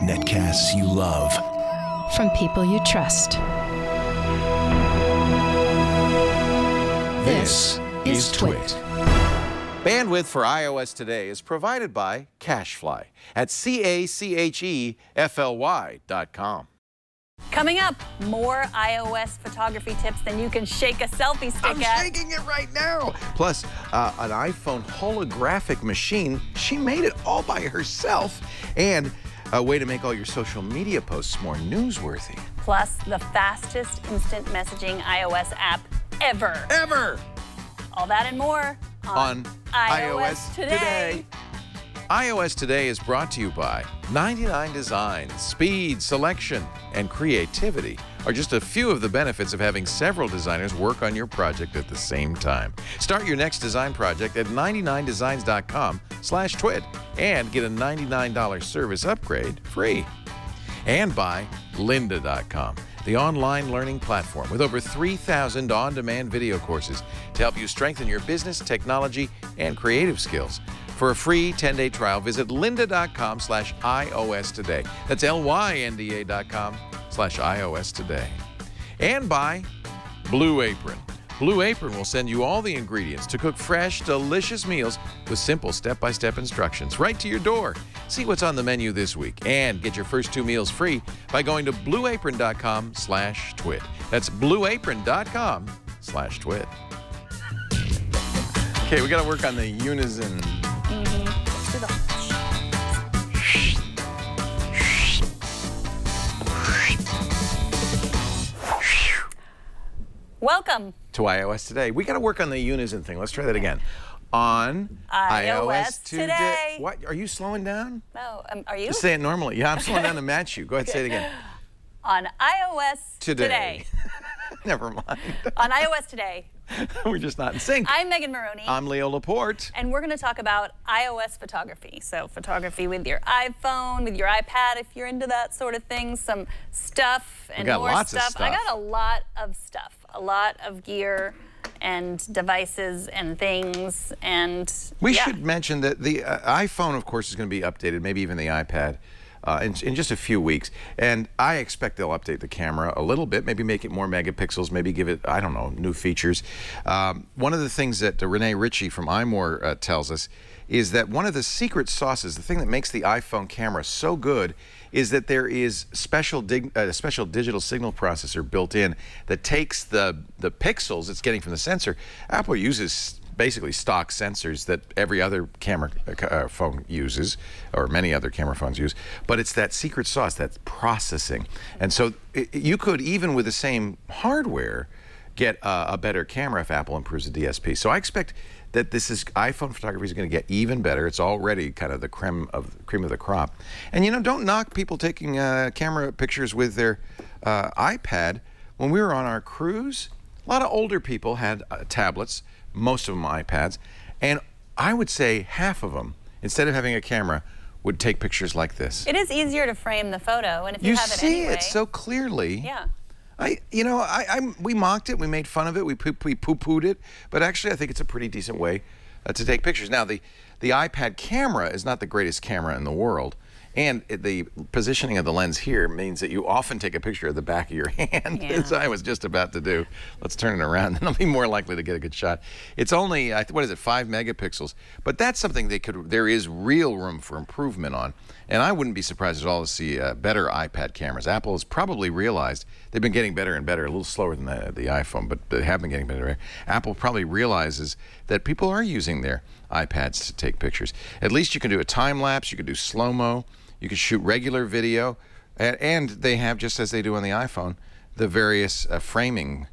Netcasts you love. From people you trust. This is Twit. Bandwidth for iOS Today is provided by CacheFly at CacheFly.com. Coming up, more iOS photography tips than you can shake a selfie stick at. I'm shaking it right now. Plus, an iPhone holographic machine. She made it all by herself. And a way to make all your social media posts more newsworthy. Plus, the fastest instant messaging iOS app ever. Ever! All that and more on iOS Today. iOS Today is brought to you by 99 Designs. Speed, selection, and creativity are just a few of the benefits of having several designers work on your project at the same time. Start your next design project at 99designs.com/twit and get a $99 service upgrade free. And by lynda.com, the online learning platform with over 3,000 on-demand video courses to help you strengthen your business, technology, and creative skills. For a free 10-day trial, visit lynda.com/iOS today. That's lynda.com/iOS today. And by Blue Apron. Blue Apron will send you all the ingredients to cook fresh, delicious meals with simple step-by-step instructions right to your door. See what's on the menu this week and get your first 2 meals free by going to blueapron.com/twit. That's blueapron.com/twit. Okay, we got to work on the unison. Let's do the Welcome to iOS Today. We got to work on the unison thing. Let's try that again. On iOS Today. What? Are you slowing down? No, are you? Just say it normally. Yeah, I'm slowing down to match you. Go ahead, say it again. On iOS Today. Never mind. On iOS Today. We're just not in sync. I'm Megan Morrone. I'm Leo Laporte. And we're going to talk about iOS photography. So photography with your iPhone, with your iPad, if you're into that sort of thing. Some stuff and more lots of stuff. I got a lot of stuff. A lot of gear and devices and things. And we should mention that the iPhone, of course, is going to be updated, maybe even the iPad. In just a few weeks, and I expect they'll update the camera a little bit, maybe make it more megapixels, maybe give it, I don't know, new features. One of the things that Renee Ritchie from iMore tells us is that one of the secret sauces, the thing that makes the iPhone camera so good, is that there is special digital signal processor built in that takes the pixels it's getting from the sensor. Apple uses basically stock sensors that every other camera phone uses, or many other camera phones use, but it's that secret sauce, that's processing. And so you could, even with the same hardware, get a better camera if Apple improves the DSP. So I expect that iPhone photography is going to get even better. It's already kind of the cream of the crop. And you know, don't knock people taking camera pictures with their iPad. When we were on our cruise, a lot of older people had tablets, most of them iPads, and I would say half of them, instead of having a camera, would take pictures like this. it is easier to frame the photo, and if you have it see anyway, it so clearly. Yeah. We mocked it, we made fun of it, we poo-pooed it, but actually I think it's a pretty decent way to take pictures. Now, the iPad camera is not the greatest camera in the world, and the positioning of the lens here means that you often take a picture of the back of your hand, as I was just about to do. Let's turn it around, then I'll be more likely to get a good shot. It's only, what is it, 5 megapixels, but that's something there is real room for improvement on, and I wouldn't be surprised at all to see better iPad cameras. Apple has probably realized they've been getting better and better, a little slower than the iPhone, but they have been getting better. Apple probably realizes that people are using their iPads to take pictures. At least you can do a time lapse, you can do slow-mo, you can shoot regular video, and they have, just as they do on the iPhone, the various framing,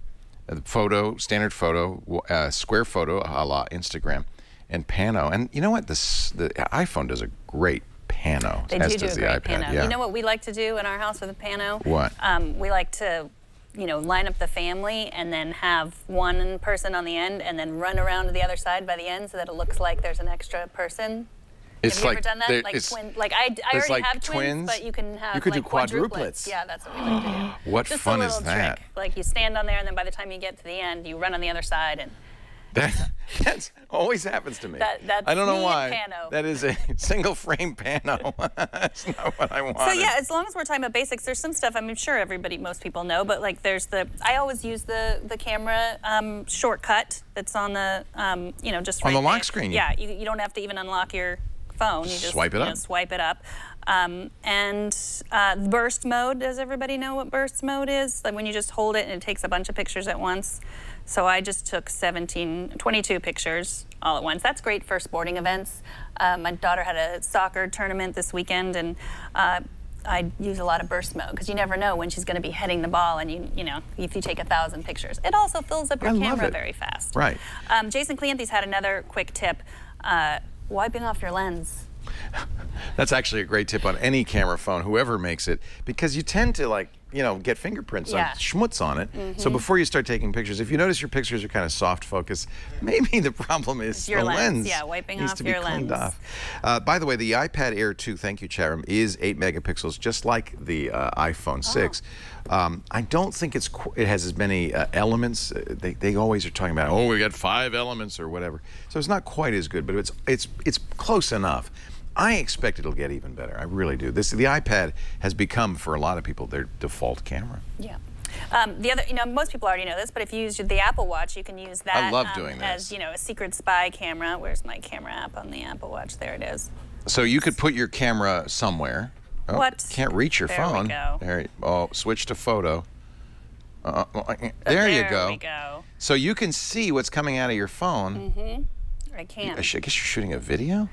photo, standard photo, square photo, a la Instagram, and pano. And you know what? The iPhone does a great pano. They do a great pano. Yeah. You know what we like to do in our house with a pano? What? We like to, line up the family and then have one person on the end and then run around to the other side by the end so that it looks like there's an extra person. Have you ever done that? Like twin? Like I already have twins, but you can have do quadruplets. Yeah, that's what we like to do. What Just fun a is little that? Trick. Like you stand on there, and then by the time you get to the end, you run on the other side, and That's always happens to me. That's I don't know me why. and Pano. That is a single frame pano. That's not what I want. So yeah, as long as we're talking about basics, there's some stuff I'm sure most people know, but like I always use the camera shortcut that's on the, just on right the lock there. screen. Yeah, you don't have to even unlock your phone. You just swipe it up. Swipe it up. Burst mode, does everybody know what burst mode is? Like when you just hold it and it takes a bunch of pictures at once. So I just took 22 pictures all at once. That's great for sporting events. My daughter had a soccer tournament this weekend, and I use a lot of burst mode because you never know when she's going to be heading the ball, and if you take 1,000 pictures. It also fills up your camera very fast. Right. Jason Cleanthys had another quick tip, wiping off your lens. That's actually a great tip on any camera phone, whoever makes it, because you tend to get fingerprints on schmutz on it. So before you start taking pictures, if you notice your pictures are kind of soft focus, maybe the problem is the lens. Yeah, wiping needs off to be your cleaned lens. off. By the way, the iPad Air 2, thank you, Chatham, is 8 megapixels, just like the iPhone 6. I don't think it has as many elements. They always are talking about, oh, we got 5 elements or whatever. So it's not quite as good, but it's close enough. I expect it'll get even better. I really do. The iPad has become, for a lot of people, their default camera. Yeah. The other, most people already know this, but if you use the Apple Watch, you can use that. I love doing as this. a secret spy camera. Where's my camera app on the Apple Watch? There it is. So you could put your camera somewhere. Oh, What? Can't reach your phone. There we go. Switch to photo. There you go. There we go. So you can see what's coming out of your phone. I can. I guess you're shooting a video?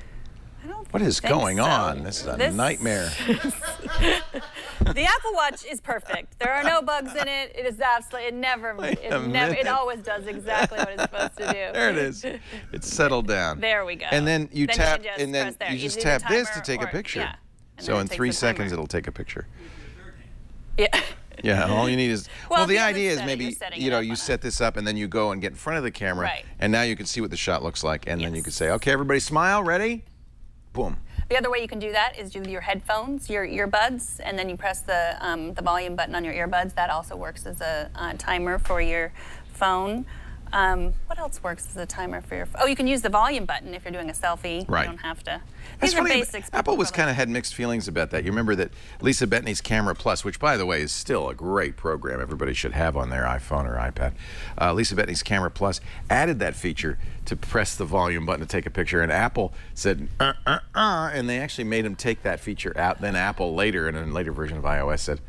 What is think going so. on? This is a nightmare. The Apple Watch is perfect. There are no bugs in it. It is absolutely, it always does exactly what it's supposed to do. There it is. It's settled down. There we go. And then you tap, and then you just tap this to take a picture. Yeah. So in 3 seconds, it'll take a picture. Yeah. Yeah, all you need is, well the idea is maybe, you set this up and then you go and get in front of the camera, and now you can see what the shot looks like, and then you can say, okay, everybody smile, ready? Boom. The other way you can do that is with your headphones, your earbuds, and then you press the volume button on your earbuds. That also works as a timer for your phone. What else works as a timer for your phone? Oh, you can use the volume button if you're doing a selfie. Right. You don't have to. That's These are funny, basics. Apple was kind of had mixed feelings about that. You remember that Lisa Bettany's Camera Plus, which by the way is still a great program everybody should have on their iPhone or iPad. Lisa Bettany's Camera Plus added that feature to press the volume button to take a picture, and Apple said, and they actually made them take that feature out. Then Apple later, in a later version of iOS, said,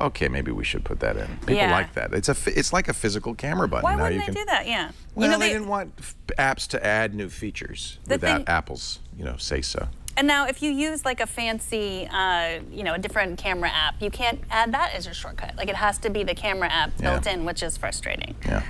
okay, maybe we should put that in. People like that. It's like a physical camera button. Why wouldn't they do that? Yeah. Well, they didn't want apps to add new features without Apple's, say so. And now, if you use like a fancy, a different camera app, you can't add that as your shortcut. Like it has to be the camera app built in, which is frustrating. Yeah.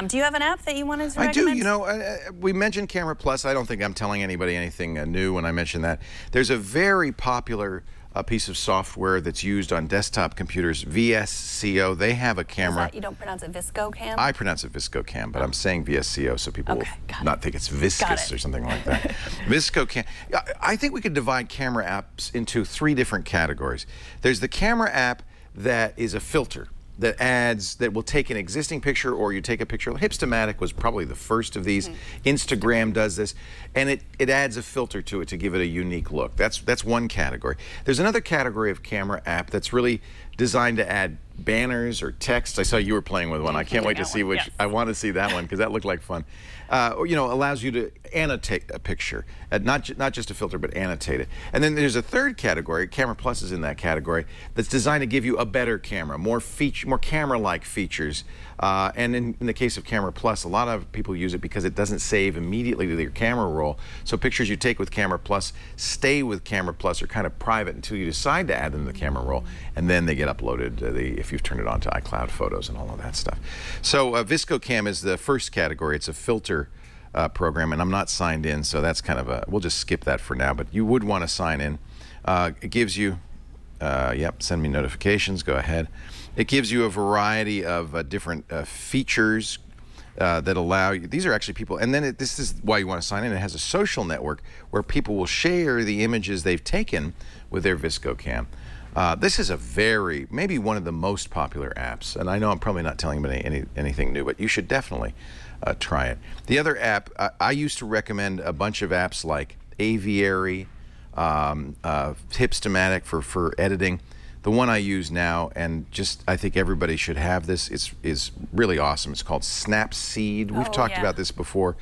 Do you have an app that you want to recommend? I do. We mentioned Camera Plus. I don't think I'm telling anybody anything new when I mention that. There's a very popular piece of software that's used on desktop computers, VSCO. They have a camera. You don't pronounce it ViscoCam? I pronounce it ViscoCam, but I'm saying VSCO so people will not think it's viscous or something like that. ViscoCam. I think we could divide camera apps into 3 different categories. There's the camera app that is a filter that will take an existing picture, or you take a picture. Hipstamatic was probably the first of these. Instagram does this, and it adds a filter to it to give it a unique look. That's one category. There's another category of camera app that's really designed to add banners or text. I saw you were playing with one. I can't wait to see which. I want to see that one because that looked like fun. Allows you to annotate a picture, not just a filter, but annotate it. And then there's a third category. Camera Plus is in that category. That's designed to give you a better camera, more camera-like features. And in the case of Camera Plus, a lot of people use it because it doesn't save immediately to your camera roll. So pictures you take with Camera Plus stay with Camera Plus, are kind of private until you decide to add them to the camera roll, and then they get uploaded if you've turned it on to iCloud Photos and all of that stuff. So ViscoCam is the first category. It's a filter program, and I'm not signed in, so that's kind of we'll just skip that for now, but you would want to sign in. It gives you, send me notifications, go ahead. It gives you a variety of different features that allow you, these are actually people, and then this is why you want to sign in. It has a social network where people will share the images they've taken with their ViscoCam. This is maybe one of the most popular apps, and I know I'm probably not telling anybody anything new, but you should definitely try it. The other app, I used to recommend a bunch of apps like Aviary, Hipstamatic for editing. The one I use now, and I think everybody should have this, is really awesome. It's called Snapseed. We've talked about this before.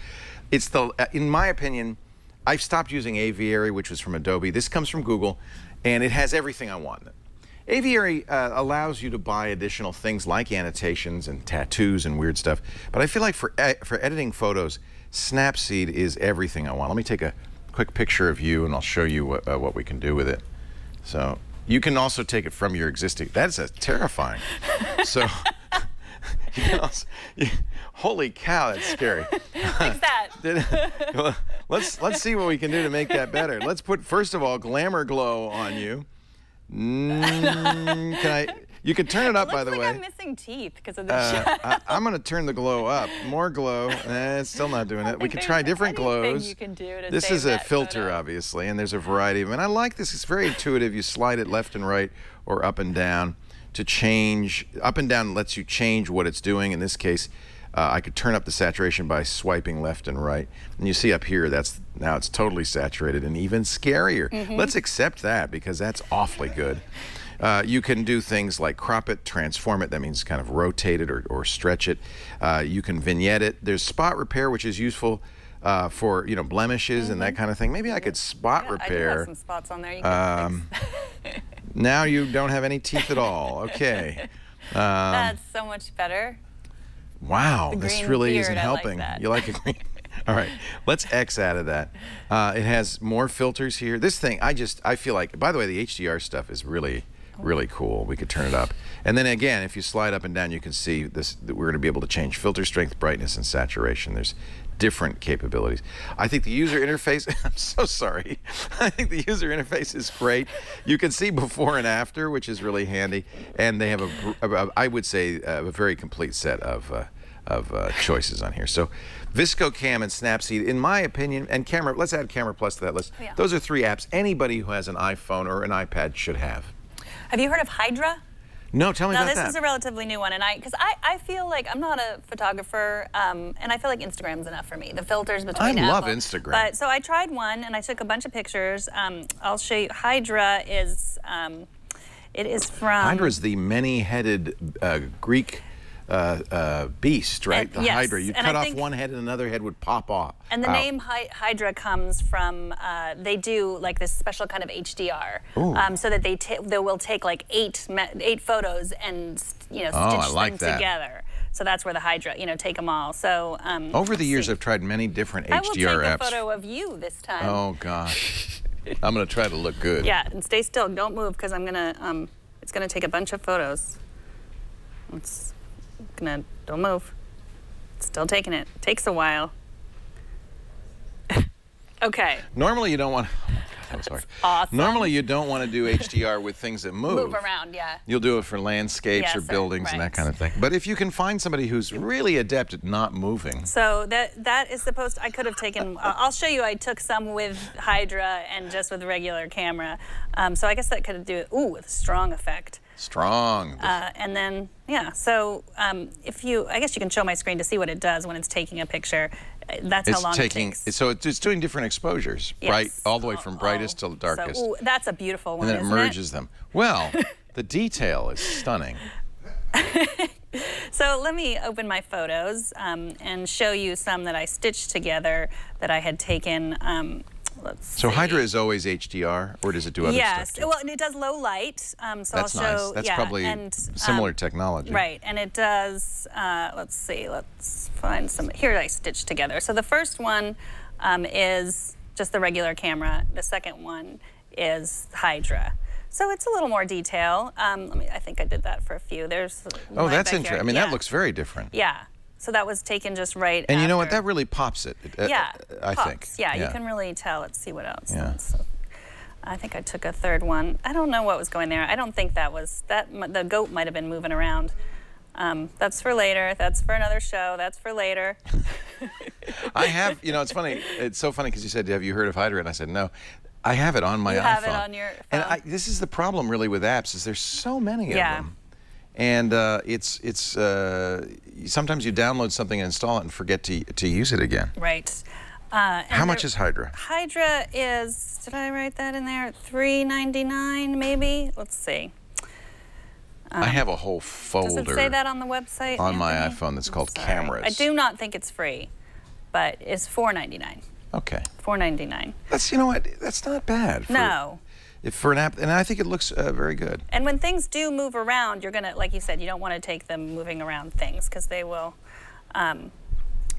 It's in my opinion, I've stopped using Aviary, which was from Adobe. This comes from Google, and it has everything I want. Aviary allows you to buy additional things like annotations and tattoos and weird stuff. But I feel like for editing photos, Snapseed is everything I want. Let me take a quick picture of you, and I'll show you what we can do with it. So you can also take it from your existing. That's terrifying. So you can also, holy cow, that's scary. Fix that. Well, let's see what we can do to make that better. Let's put, first of all, Glamour Glow on you. You can turn it up, by the way. I'm missing teeth because of the shot. I'm going to turn the glow up. More glow. It's still not doing it. We can try different glows. You can do to this save is a that filter, photo. obviously, and there's a variety of them. And I like this. It's very intuitive. You slide it left and right or up and down to change. Up and down lets you change what it's doing. In this case, I could turn up the saturation by swiping left and right. And you see up here, now it's totally saturated and even scarier. Let's accept that because that's awfully good. You can do things like crop it, transform it. That means kind of rotate it or stretch it. You can vignette it. There's spot repair, which is useful for blemishes and that kind of thing. Maybe I could spot repair. I do have some spots on there. You can fix. Now you don't have any teeth at all. Okay. That's so much better. Wow, this really isn't I like helping. that. You like a green? All right, let's X out of that. It has more filters here. This thing, I feel like, by the way, the HDR stuff is really cool. We could turn it up. And then again, if you slide up and down, you can see this, that we're going to be able to change filter strength, brightness, and saturation. There's different capabilities. I think the user interface, I'm so sorry. I think the user interface is great. You can see before and after, which is really handy. And they have I would say, a very complete set of choices on here. So ViscoCam and Snapseed, in my opinion, and Camera, let's add Camera Plus to that list. Yeah. Those are 3 apps anybody who has an iPhone or an iPad should have. Have you heard of Hydra? No, tell me about that. No, this is a relatively new one, and because I feel like I'm not a photographer, and I feel like Instagram's enough for me. The filters between I love Apple. Instagram. But so I tried one, and I took a bunch of pictures. I'll show you. Hydra is it is from. Hydra is the many-headed Greek beast, right? The yes. Hydra. You And cut I off think, one head and another head would pop off. And the name Hydra comes from, they do like this special kind of HDR, so that they will take like 8 photos and stitch them together. So that's where the Hydra, take them all. So over the years, I've tried many different HDR apps. I will take a photo of you this time. Oh gosh, I'm gonna try to look good. Yeah, and stay still. Don't move because I'm gonna. It's gonna take a bunch of photos. Don't move. It's still taking it. Takes a while. Okay. Normally you don't want. Oh my God, that was hard. Awesome. Normally you don't want to do HDR with things that move. Move around, yeah. You'll do it for landscapes or buildings and that kind of thing. But if you can find somebody who's really adept at not moving. So that is supposed to, I could have taken, I'll show you, I took some with Hydra and just with regular camera. So I guess that could do it, with strong effect. Strong. And then, yeah, so I guess you can show my screen to see what it does when it's taking a picture. That's how long it takes. So it's doing different exposures, yes. Bright, all the way from brightest to darkest. So, that's a beautiful one, and then it merges them. Well, the detail is stunning. So let me open my photos and show you some that I stitched together that I had taken. Let's see. So Hydra is always HDR, or does it do other stuff too? Well, and it does low light. So that's I'll show. Nice. That's probably similar technology. Right, and it does. Let's see. Let's find some. Here I stitched together. So the first one is just the regular camera. The second one is Hydra. So it's a little more detail. I think I did that for a few. There's. Oh, that's interesting. I mean, that looks very different. Yeah. So that was taken just right And after. you know what? That really pops it. Yeah, I think. Yeah, you can really tell. Let's see what else. Yeah. I think I took a third one. I don't know what was going there. I don't think that was that. The goat might have been moving around. That's for later. That's for another show. That's for later. I have. It's funny. It's so funny because you said, "Have you heard of Hydra?" And I said, "No." I have it on my iPhone. You have it on your phone. And this is the problem really with apps is there's so many of them. And sometimes you download something and install it and forget to use it again. Right. How much is Hydra? Hydra is, did I write that in there? $3.99 maybe? Let's see. I have a whole folder. Does it say that on the website? On my iPhone that's called Cameras. I do not think it's free, but it's $4.99. Okay. $4.99. That's, you know what, that's not bad. For an app, and I think it looks very good. And when things do move around, you're gonna, like you said, you don't want to take them moving around things because they will,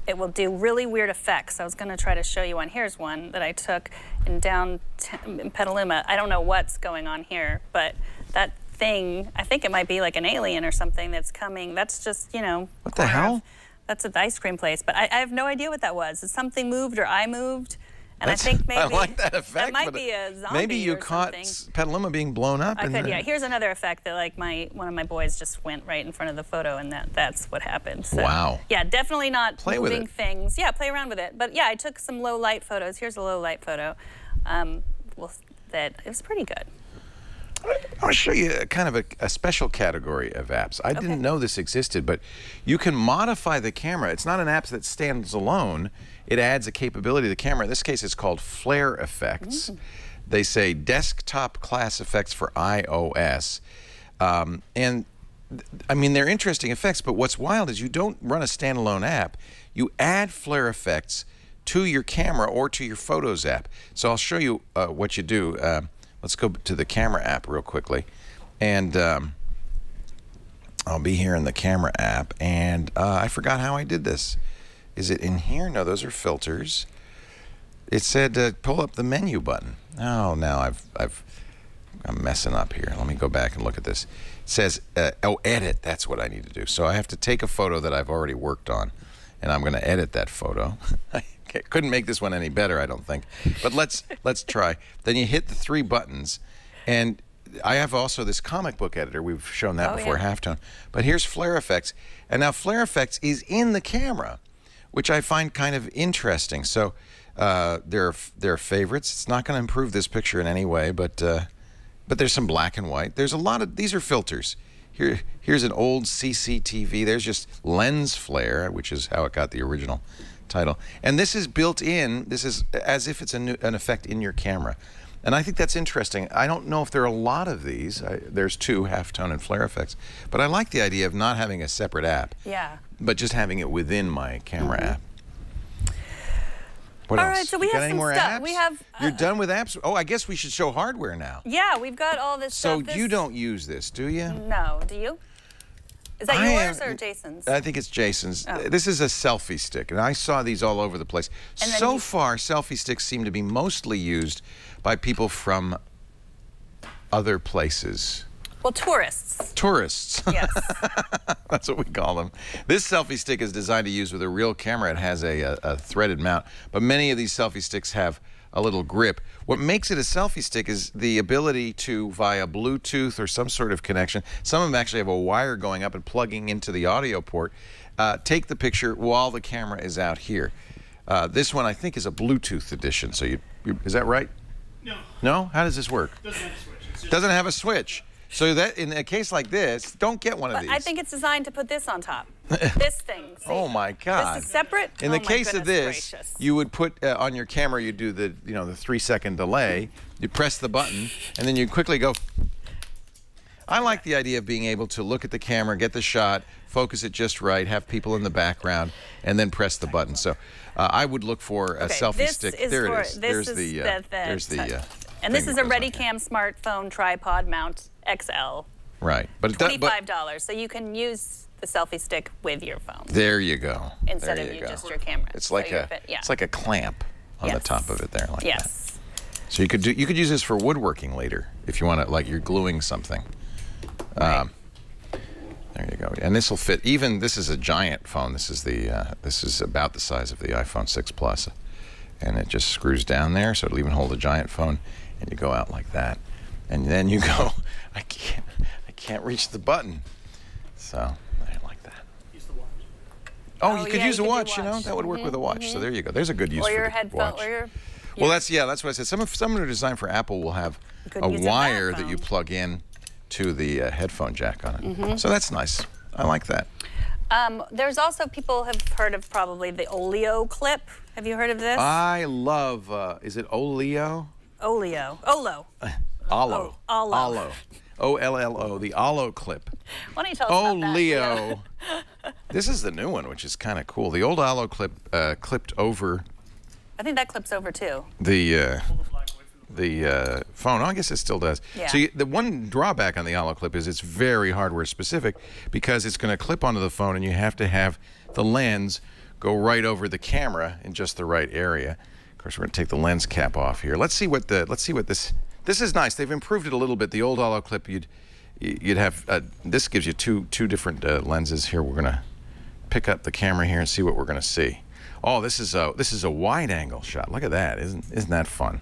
it will do really weird effects. I was gonna try to show you one. Here's one that I took in Petaluma. I don't know what's going on here, but that thing, I think it might be like an alien or something that's coming. That's just, you know. What the hell? That's at the ice cream place, but I have no idea what that was. Something moved or I moved. And I think maybe I like that effect. That might be a zombie. Maybe you or caught something. Petaluma being blown up. I could, yeah. Here's another effect that like one of my boys just went right in front of the photo, and that's what happened. So, wow. Yeah, definitely not play moving things. Yeah, play around with it. But yeah, I took some low light photos. Here's a low light photo. That it was pretty good. I want to show you kind of a special category of apps. I didn't know this existed, but you can modify the camera. It's not an app that stands alone. It adds a capability to the camera. In this case, it's called Flare Effects. They say desktop class effects for iOS. And I mean, they're interesting effects, but what's wild is you don't run a standalone app. You add Flare Effects to your camera or to your Photos app. So I'll show you what you do. Let's go to the camera app real quickly. And I'll be here in the camera app. And I forgot how I did this. Is it in here? No, those are filters. It said pull up the menu button. Oh, now I'm messing up here. Let me go back and look at this. It says, edit. That's what I need to do. So I have to take a photo that I've already worked on, and I'm going to edit that photo. I couldn't make this one any better, I don't think. But let's try. Then you hit the 3 buttons, and I have also this comic book editor. We've shown that before, Halftone. But here's Flare Effects, and now Flare Effects is in the camera, which I find kind of interesting. So there are favorites. It's not going to improve this picture in any way, but there's some black and white. There's a lot of, these are filters. Here's an old CCTV. There's just lens flare, which is how it got the original title. And this is built in. This is as if it's an effect in your camera. And I think that's interesting. I don't know if there are a lot of these. There's 2, Halftone and Flare Effects. But I like the idea of not having a separate app. Yeah. But just having it within my camera app. What else? All right, so we have any some more stuff. apps? We have. You're done with apps? Oh, I guess we should show hardware now. Yeah, we've got all this stuff. So you don't use this, do you? No. Do you? Is that yours or Jason's? I think it's Jason's. Oh. This is a selfie stick, and I saw these all over the place. So far, selfie sticks seem to be mostly used by people from other places. Well, tourists. Tourists. Yes. That's what we call them. This selfie stick is designed to use with a real camera. It has a threaded mount, but many of these selfie sticks have a little grip. What makes it a selfie stick is the ability to, via Bluetooth or some sort of connection, some of them actually have a wire going up and plugging into the audio port, take the picture while the camera is out here. This one, I think, is a Bluetooth edition. So is that right? No. No? How does this work? Doesn't have a switch. Doesn't have a switch. So that in a case like this, don't get one of these. I think it's designed to put this on top. This thing. See? Oh my God! This is separate. In the case of this, you would put on your camera. You do the the 3-second delay. You press the button, and then you quickly go. I like the idea of being able to look at the camera, get the shot, focus it just right, have people in the background, and then press the button. So I would look for a selfie stick. There it is. There's the. And this is a ReadyCam smartphone tripod mount XL. Right, but $25. So you can use the selfie stick with your phone. There you go. Instead of just your camera. It's like it's like a clamp on the top of it there, like that. Yes. So you could use this for woodworking later if you want to, like you're gluing something. Right. There you go. And this will fit. Even this is a giant phone. This is about the size of the iPhone 6 Plus, and it just screws down there, so it'll even hold a giant phone. And you go out like that, and then you go. I can't reach the button, so I like that. Use the watch. Oh, you could use a watch. You know, that would work with a watch. So there you go. There's a good use for the watch. Or your Well, that's what I said. Some of them are designed for Apple will have a wire that you plug in to the headphone jack on it. So that's nice. I like that. There's also, people have heard of probably the Oleo clip. Have you heard of this? I love, is it Oleo? Oleo. Olo. Olo. Olo. Olo. O-L-L-O, the Olo clip. Why don't you tell us about that? Oleo. This is the new one, which is kind of cool. The old Olo clip clipped over. I think that clips over too. The phone. Oh, I guess it still does. Yeah. So the one drawback on the Olo clip is it's very hardware specific because it's going to clip onto the phone and you have to have the lens go right over the camera in just the right area. Of course, we're going to take the lens cap off here. Let's see what this is nice. They've improved it a little bit. The old Olo clip, you'd have this gives you two different lenses here. We're going to pick up the camera here and see what we're going to see. Oh, this is a wide angle shot. Look at that. Isn't that fun?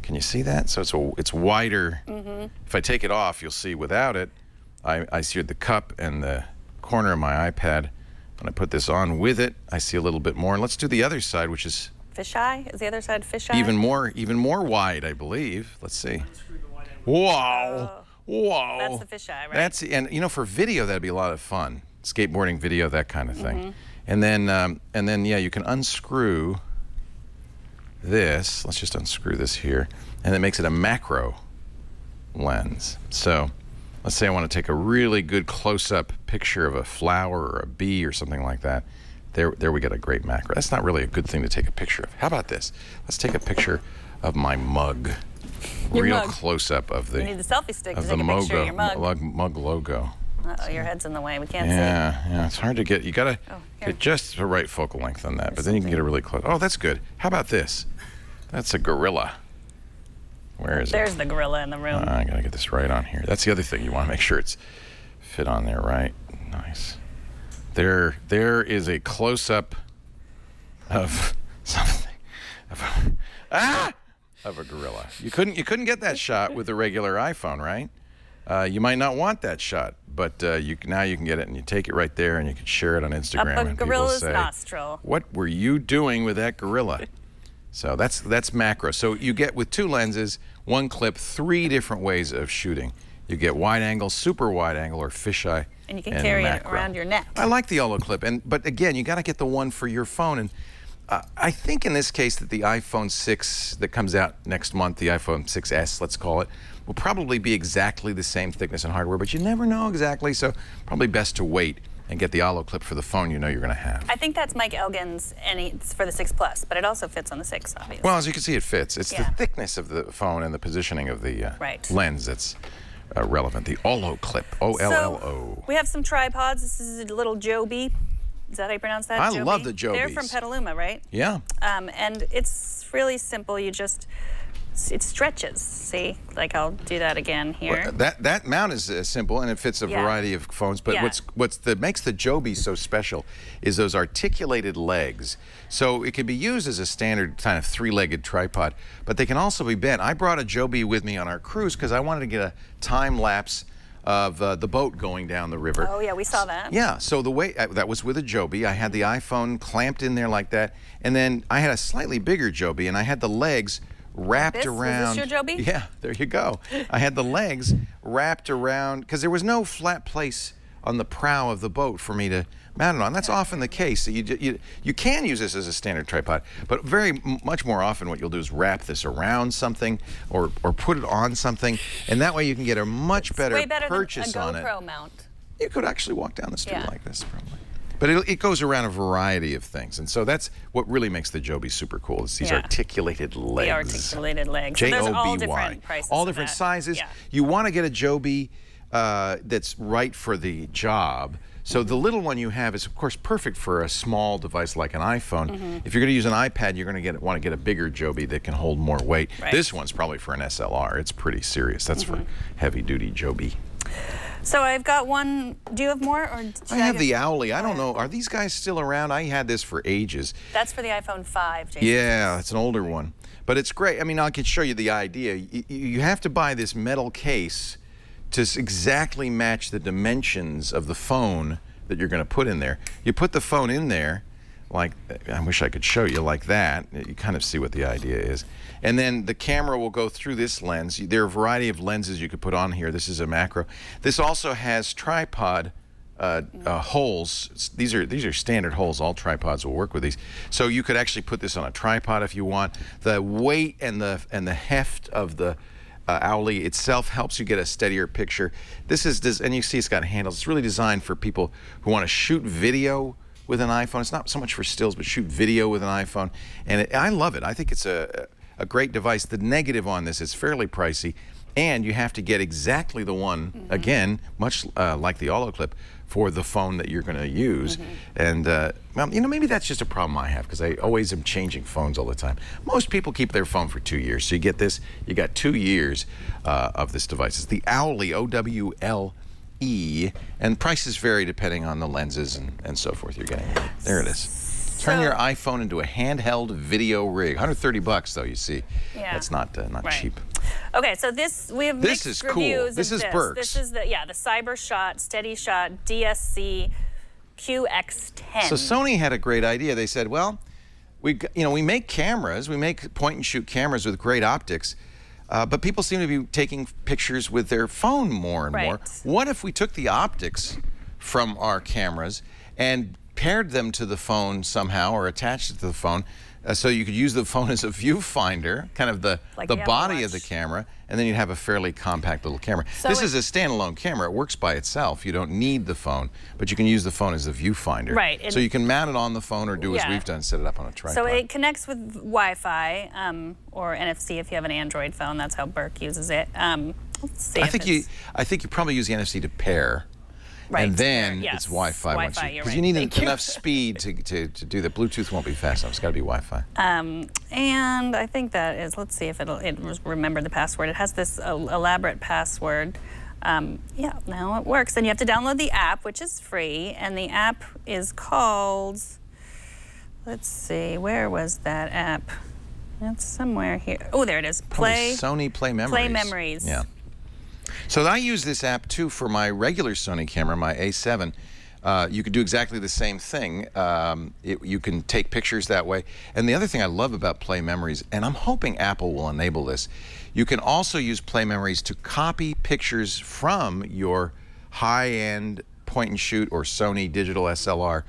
Can you see that? So it's wider. If I take it off, you'll see without it, I see the cup and the corner of my iPad. When I put this on with it, I see a little bit more. And let's do the other side, which is fisheye. Is the other side fisheye? Even more wide, I believe. Let's see. Wow. Whoa. That's the fisheye, right? And you know, for video, that'd be a lot of fun. Skateboarding video, that kind of thing. And then yeah, you can unscrew this. Let's just unscrew this here, and it makes it a macro lens. So let's say I want to take a really good close-up picture of a flower or a bee or something like that. There we get a great macro. That's not really a good thing to take a picture of. How about this? Let's take a picture of my mug. Real close-up of the. You need the selfie stick to take a picture of your mug. Mug logo. Uh-oh, your head's in the way. We can't see. Yeah, it's hard to get. You gotta get just the right focal length on that, but then you can get it really close. Oh, that's good. How about this? That's a gorilla. Where is it? There's the gorilla in the room. I gotta get this right on here. That's the other thing. You want to make sure it's fit on there right. Nice. There is a close-up of something. Of a gorilla. You couldn't get that shot with a regular iPhone, right? You might not want that shot, but now you can get it, and you take it right there, and you can share it on Instagram. Up a and gorilla's people say, nostril. "What were you doing with that gorilla?" So that's macro. So you get, with two lenses, one clip, 3 different ways of shooting. You get wide angle, super wide angle, or fisheye. And you can carry it around your neck. I like the Olo clip, but again, you got to get the one for your phone. And I think in this case that the iPhone 6 that comes out next month, the iPhone 6S, let's call it, will probably be exactly the same thickness and hardware, but you never know exactly, so probably best to wait and get the Olo clip for the phone you know you're going to have. I think that's Mike Elgin's, and it's for the 6 Plus, but it also fits on the 6, obviously. Well, as you can see, it fits. It's the thickness of the phone and the positioning of the lens that's relevant. The Olo clip, O-L-L-O. So we have some tripods. This is a little Joby. Is that how you pronounce that? I love the Jobies. They're from Petaluma, right? Yeah. And it's really simple. It stretches. See, like I'll do that again here. Well, that mount is simple, and it fits a variety of phones. But what makes the Joby so special is those articulated legs. So it can be used as a standard kind of 3-legged tripod, but they can also be bent. I brought a Joby with me on our cruise because I wanted to get a time lapse of the boat going down the river. Oh yeah, we saw that. Yeah, so the way that was with a Joby. I had the iPhone clamped in there like that, and then I had a slightly bigger Joby, and I had the legs wrapped around. Is this your Joby? Yeah, there you go. I had the legs wrapped around because there was no flat place on the prow of the boat for me to mount it on. That's often the case. You can use this as a standard tripod, but much more often what you'll do is wrap this around something or put it on something, and that way you can get a much better purchase on it. GoPro mount. You could actually walk down the street like this, probably. But it goes around a variety of things, and so that's what really makes the Joby super cool. It's these articulated legs. The articulated legs. J-O-B-Y. So there's all different prices. All different sizes. Yeah. You want to get a Joby that's right for the job. So the little one you have is, of course, perfect for a small device like an iPhone. If you're going to use an iPad, you're going to want to get a bigger Joby that can hold more weight. Right. This one's probably for an SLR. It's pretty serious. That's for heavy-duty Joby. So I've got one. Do you have more? Or I have the Owly. I don't know. Are these guys still around? I had this for ages. That's for the iPhone 5, Jason. Yeah, it's an older one. But it's great. I mean, I could show you the idea. You have to buy this metal case to exactly match the dimensions of the phone that you're going to put in there. You put the phone in there, like, I wish I could show you like that. You kind of see what the idea is. And then the camera will go through this lens. There are a variety of lenses you could put on here. This is a macro. This also has tripod holes. These are standard holes. All tripods will work with these. So you could actually put this on a tripod if you want. The weight and the heft of the Owly itself helps you get a steadier picture. This is, and you see it's got handles. It's really designed for people who want to shoot video with an iPhone. It's not so much for stills, but shoot video with an iPhone. And I love it. I think it's a great device. The negative on this is fairly pricey, and you have to get exactly the one, again, much like the Holoclip, for the phone that you're going to use. And, well, you know, maybe that's just a problem I have, because I always am changing phones all the time. Most people keep their phone for 2 years. So you get this, you got 2 years of this device. It's the Owly, O-W-L-E, and prices vary depending on the lenses and so forth you're getting. There it is. Turn your iPhone into a handheld video rig. 130 bucks, though, you see. Yeah. That's not cheap. Okay, so we have mixed reviews. This is Burke's. This is the Cyber Shot, Steady Shot, DSC QX10. So Sony had a great idea. They said, well, we make cameras, we make point-and-shoot cameras with great optics, but people seem to be taking pictures with their phone more and more. What if we took the optics from our cameras and paired them to the phone somehow, or attached it to the phone, so you could use the phone as a viewfinder, kind of the body of the camera, and then you'd have a fairly compact little camera. So this is a standalone camera. It works by itself. You don't need the phone, but you can use the phone as a viewfinder. Right. So you can mount it on the phone, or do as we've done, set it up on a tripod. So it connects with Wi-Fi or NFC if you have an Android phone. That's how Burke uses it. Let's see. I think you probably use the NFC to pair. Right. And then it's Wi-Fi, because you need enough speed to do that. Bluetooth won't be fast enough. It's got to be Wi-Fi. And I think that is, let's see if it remembered the password. It has this elaborate password. Yeah, now it works. And you have to download the app, which is free. And the app is called, let's see, where was that app? It's somewhere here. Oh, there it is. Sony Play Memories. Play Memories. Yeah. So I use this app too for my regular Sony camera, my A7. You could do exactly the same thing. You can take pictures that way. And the other thing I love about Play Memories, and I'm hoping Apple will enable this, you can also use Play Memories to copy pictures from your high-end point-and-shoot or Sony digital SLR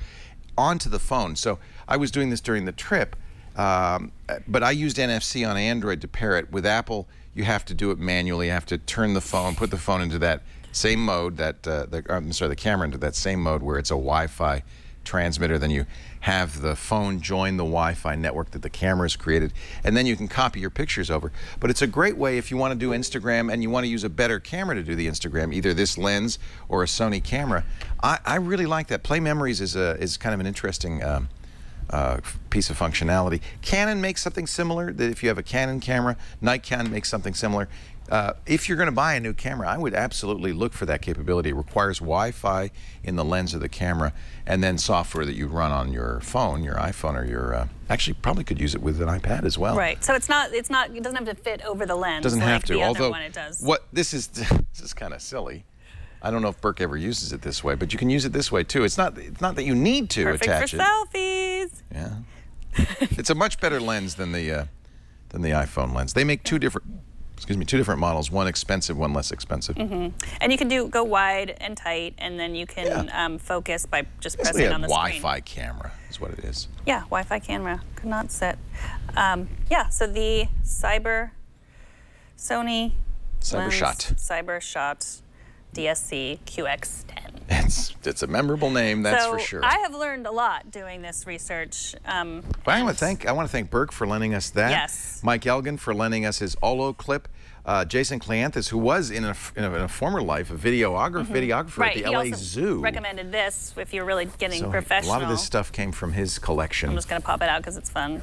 onto the phone. So I was doing this during the trip, but I used NFC on Android to pair it. With Apple, you have to do it manually. You have to turn the phone, put the phone into that same mode, the camera into that same mode where it's a Wi-Fi transmitter. Then you have the phone join the Wi-Fi network that the camera's created, and then you can copy your pictures over. But it's a great way if you want to do Instagram and you want to use a better camera to do the Instagram, either this lens or a Sony camera. I really like that. Play Memories is kind of an interesting piece of functionality. Canon makes something similar. That if you have a Canon camera, Nikon makes something similar. If you're going to buy a new camera, I would absolutely look for that capability. It requires Wi-Fi in the lens of the camera, and then software that you run on your phone, your iPhone, or your actually probably could use it with an iPad as well. Right. So it doesn't have to fit over the lens. Doesn't have to. The Although other one it does. This is kind of silly. I don't know if Burke ever uses it this way, but you can use it this way too. It's not that you need to attach it. Perfect for selfies. Yeah. It's a much better lens than the iPhone lens. They make two different models, one expensive, one less expensive. And you can go wide and tight, and then you can focus by just pressing on the screen. Wi-Fi camera is what it is. Yeah, Wi-Fi camera. Could not set. Yeah, so the Sony Cyber Shot DSC QX10. It's a memorable name, that's for sure. I have learned a lot doing this research. I want to thank Burke for lending us that. Yes. Mike Elgin for lending us his Holoclip. Jason Cleanthus, who was in a former life a videographer at the LA Zoo. Recommended this if you're really getting professional. A lot of this stuff came from his collection. I'm just going to pop it out because it's fun.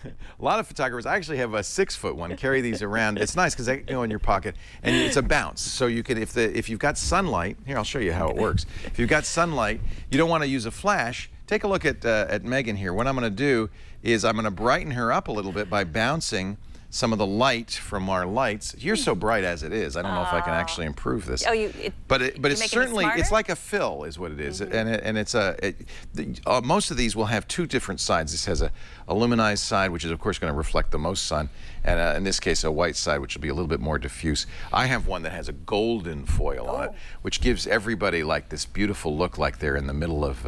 A lot of photographers, I actually have a 6-foot one, carry these around. It's nice because they go in your pocket, and it's a bounce. So you can, if you've got sunlight, here I'll show you how it works. If you've got sunlight, you don't want to use a flash. Take a look at Megan here. What I'm going to do is I'm going to brighten her up a little bit by bouncing some of the light from our lights. You're so bright as it is. I don't know if I can actually improve this. Oh, but it's certainly, it's like a fill is what it is. And it's most of these will have two different sides. This has a luminized side, which is of course going to reflect the most sun, and in this case a white side, which will be a little bit more diffuse. I have one that has a golden foil on it, which gives everybody like this beautiful look, like they're in the middle of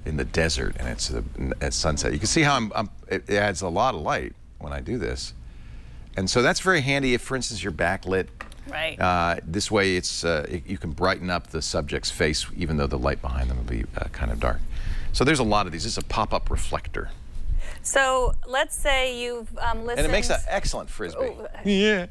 in the desert, and it's at sunset. You can see how it adds a lot of light when I do this. And so that's very handy if, for instance, you're backlit. Right. This way, you can brighten up the subject's face, even though the light behind them will be kind of dark. So there's a lot of these. This is a pop-up reflector. So let's say you've listened. And it makes an excellent frisbee. Oh. Yeah.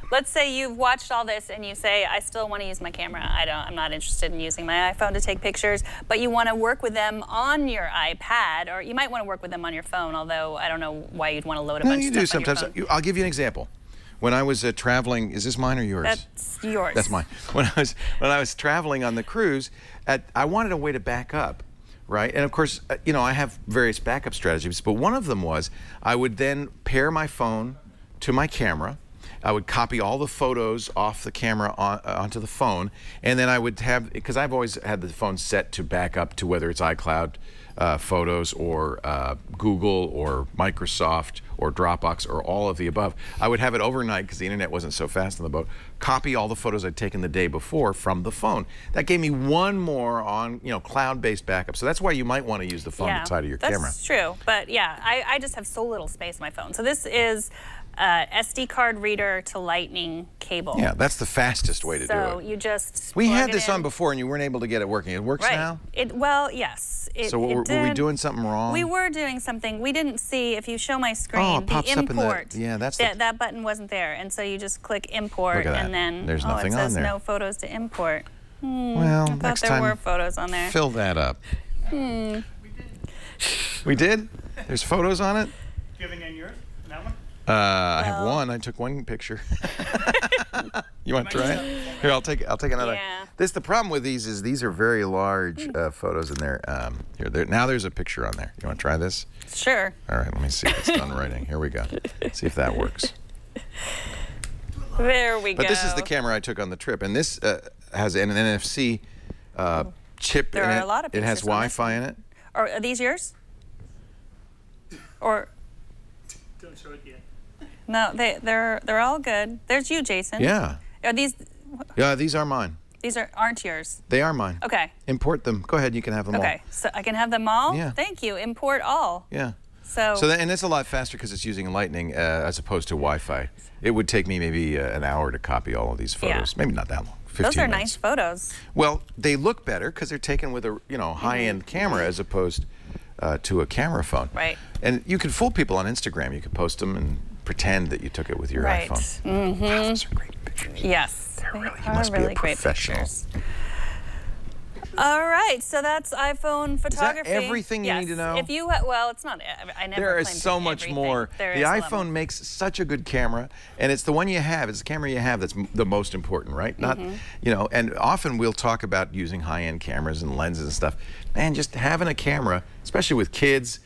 Let's say you've watched all this and you say, I still want to use my camera. I'm not interested in using my iPhone to take pictures, but you want to work with them on your iPad, or you might want to work with them on your phone, although I don't know why you'd want to load a bunch of stuff on your phone. Sometimes. I'll give you an example. When I was traveling, is this mine or yours? That's yours. That's mine. When I was traveling on the cruise, I wanted a way to back up. Right, and of course, you know, I have various backup strategies, but one of them was I would then pair my phone to my camera. I would copy all the photos off the camera onto the phone, and then I would have, because I've always had the phone set to back up to whether it's iCloud Photos or Google or Microsoft or Dropbox or all of the above. I would have it overnight because the internet wasn't so fast on the boat. Copy all the photos I'd taken the day before from the phone. That gave me one more on, you know, cloud-based backup. So that's why you might want to use the phone inside of your camera. That's true, but yeah, I just have so little space on my phone. So this is SD card reader to lightning cable. Yeah, that's the fastest way to do it. So you just We had this on before and you weren't able to get it working. It works now? Well, yes. So were we doing something wrong? We were doing something. We didn't see, if you show my screen, it pops the import. up in yeah, that's that button wasn't there. And so you just click import and then there's nothing it says on there. No photos to import. Well, I thought there were photos on there. Fill that up. We did? There's photos on it? Do you have any on yours? That one? I have one. I took one picture. You want to try it? Here, I'll take another. Yeah. The problem with these is these are very large photos in there. Now there's a picture on there. You want to try this? Sure. All right, let me see if it's done writing. Here we go. See if that works. There we go. But this is the camera I took on the trip, and this has an NFC chip there in are it. a lot of it has pictures on this Wi-Fi in it. Are these yours? Or Don't show it yet. no, they're all good. There's you, Jason. Yeah. Are these? Yeah, these are mine. These aren't yours. They are mine. Okay. Import them. Go ahead, you can have them all. Okay, so I can have them all? Yeah. Thank you. Import all. Yeah. And it's a lot faster because it's using Lightning as opposed to Wi-Fi. It would take me maybe an hour to copy all of these photos. Yeah. Maybe not that long. 15 those are minutes. nice photos. Well, they look better because they're taken with a high-end camera as opposed to a camera phone. Right. And you can fool people on Instagram. You can post them and pretend that you took it with your iPhone. Mm-hmm. Wow, those are great pictures. Yes. They're really, you must be a professional. All right, so that's iPhone photography. Is that everything you need to know? If you well, it's not. I never. There is claimed so to much everything. more. There The is iPhone makes such a good camera, and it's the one you have. It's the camera you have that's the most important, right? Not, you know. And often we'll talk about using high-end cameras and lenses and stuff. Man, just having a camera, especially with kids,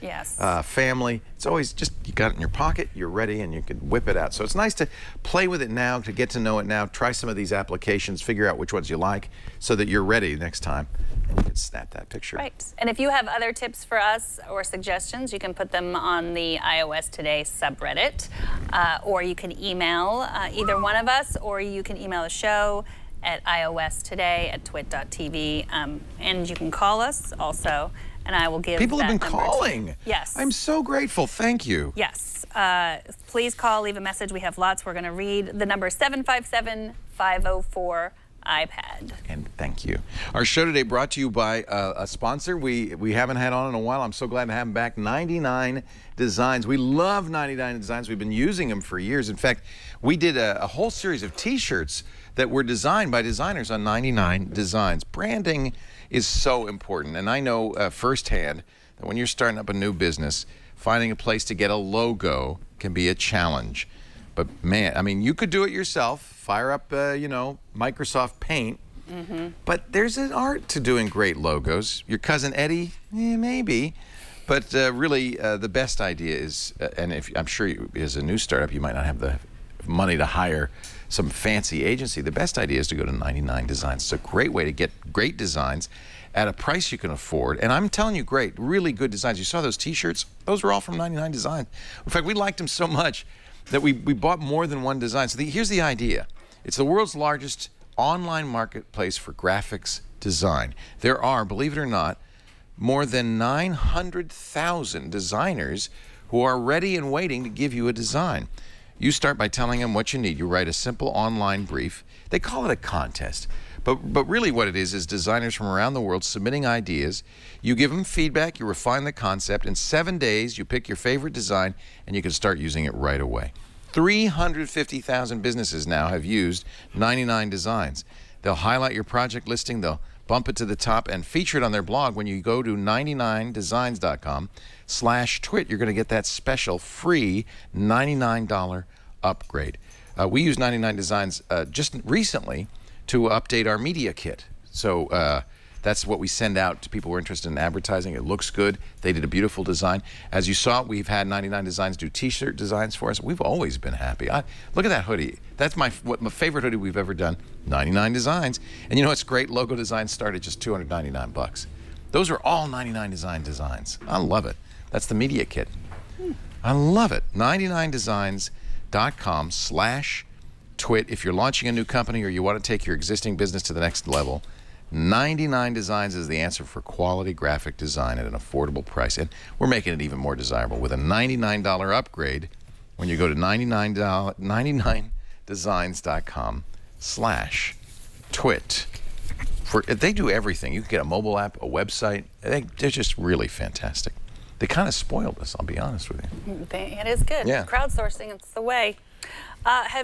family, it's always just you got it in your pocket, you're ready, and you can whip it out. So it's nice to play with it now, to get to know it now, try some of these applications, figure out which ones you like, so that you're ready next time, and you can snap that picture. Right. And if you have other tips for us or suggestions, you can put them on the iOS Today subreddit, or you can email either one of us, or you can email the show at iostoday@twit.tv, and you can call us also, and I will give People have been number calling. Yes. I'm so grateful. Thank you. Yes. Please call, leave a message. We have lots. We're going to read. The number is 757-504-iPad. And thank you. Our show today brought to you by a sponsor we haven't had on in a while. I'm so glad to have him back. 99 Designs. We love 99 Designs. We've been using them for years. In fact, we did a whole series of T-shirts that were designed by designers on 99 Designs. Branding is so important, and I know firsthand that when you're starting up a new business, finding a place to get a logo can be a challenge. But man, I mean, you could do it yourself. Fire up, you know, Microsoft Paint. But there's an art to doing great logos. Your cousin Eddie, maybe. But really, the best idea is, and I'm sure as a new startup, you might not have the money to hire some fancy agency. The best idea is to go to 99 Designs. It's a great way to get great designs at a price you can afford. And I'm telling you, great, really good designs. You saw those T-shirts? Those were all from 99 Designs. In fact, we liked them so much that we bought more than one design. So here's the idea. It's the world's largest online marketplace for graphics design. There are, believe it or not, more than 900,000 designers who are ready and waiting to give you a design. You start by telling them what you need. You write a simple online brief. They call it a contest. But really what it is designers from around the world submitting ideas. You give them feedback, you refine the concept. In 7 days, you pick your favorite design, and you can start using it right away. 350,000 businesses now have used 99 Designs. They'll highlight your project listing, they'll bump it to the top, and feature it on their blog. When you go to 99designs.com/twit, you're going to get that special free $99 upgrade. We use 99 Designs just recently to update our media kit. So that's what we send out to people who are interested in advertising. It looks good. They did a beautiful design. As you saw, we've had 99 Designs do T-shirt designs for us. We've always been happy. Look at that hoodie. That's my favorite hoodie we've ever done. 99 Designs. And you know what's great? Logo designs start at just $299. Those are all 99 designs. I love it. That's the media kit. I love it. 99designs.com/twit. If you're launching a new company or you want to take your existing business to the next level, 99 Designs is the answer for quality graphic design at an affordable price. And we're making it even more desirable with a $99 upgrade when you go to 99designs.com/twit. They do everything. You can get a mobile app, a website. They're just really fantastic. They kind of spoiled us, I'll be honest with you. It is good. Yeah. Crowdsourcing, it's the way. I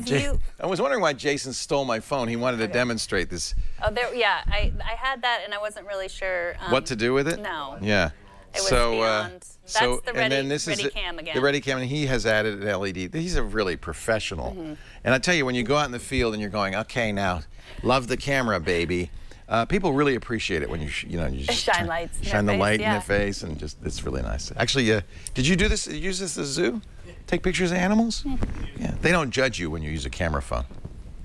was wondering why Jason stole my phone. He wanted to demonstrate this. Oh, yeah, I had that, and I wasn't really sure what to do with it. No. Yeah. It was beyond. That's the Ready Cam again. The Ready Cam, and he has added an LED. He's a really professional. And I tell you, when you go out in the field and you're going, okay, now, love the camera, baby. People really appreciate it when you just shine lights, shine the light in yeah. their face, and it's really nice. Actually, did you do this? Did you use this at the zoo? Take pictures of animals? Yeah. They don't judge you when you use a camera phone.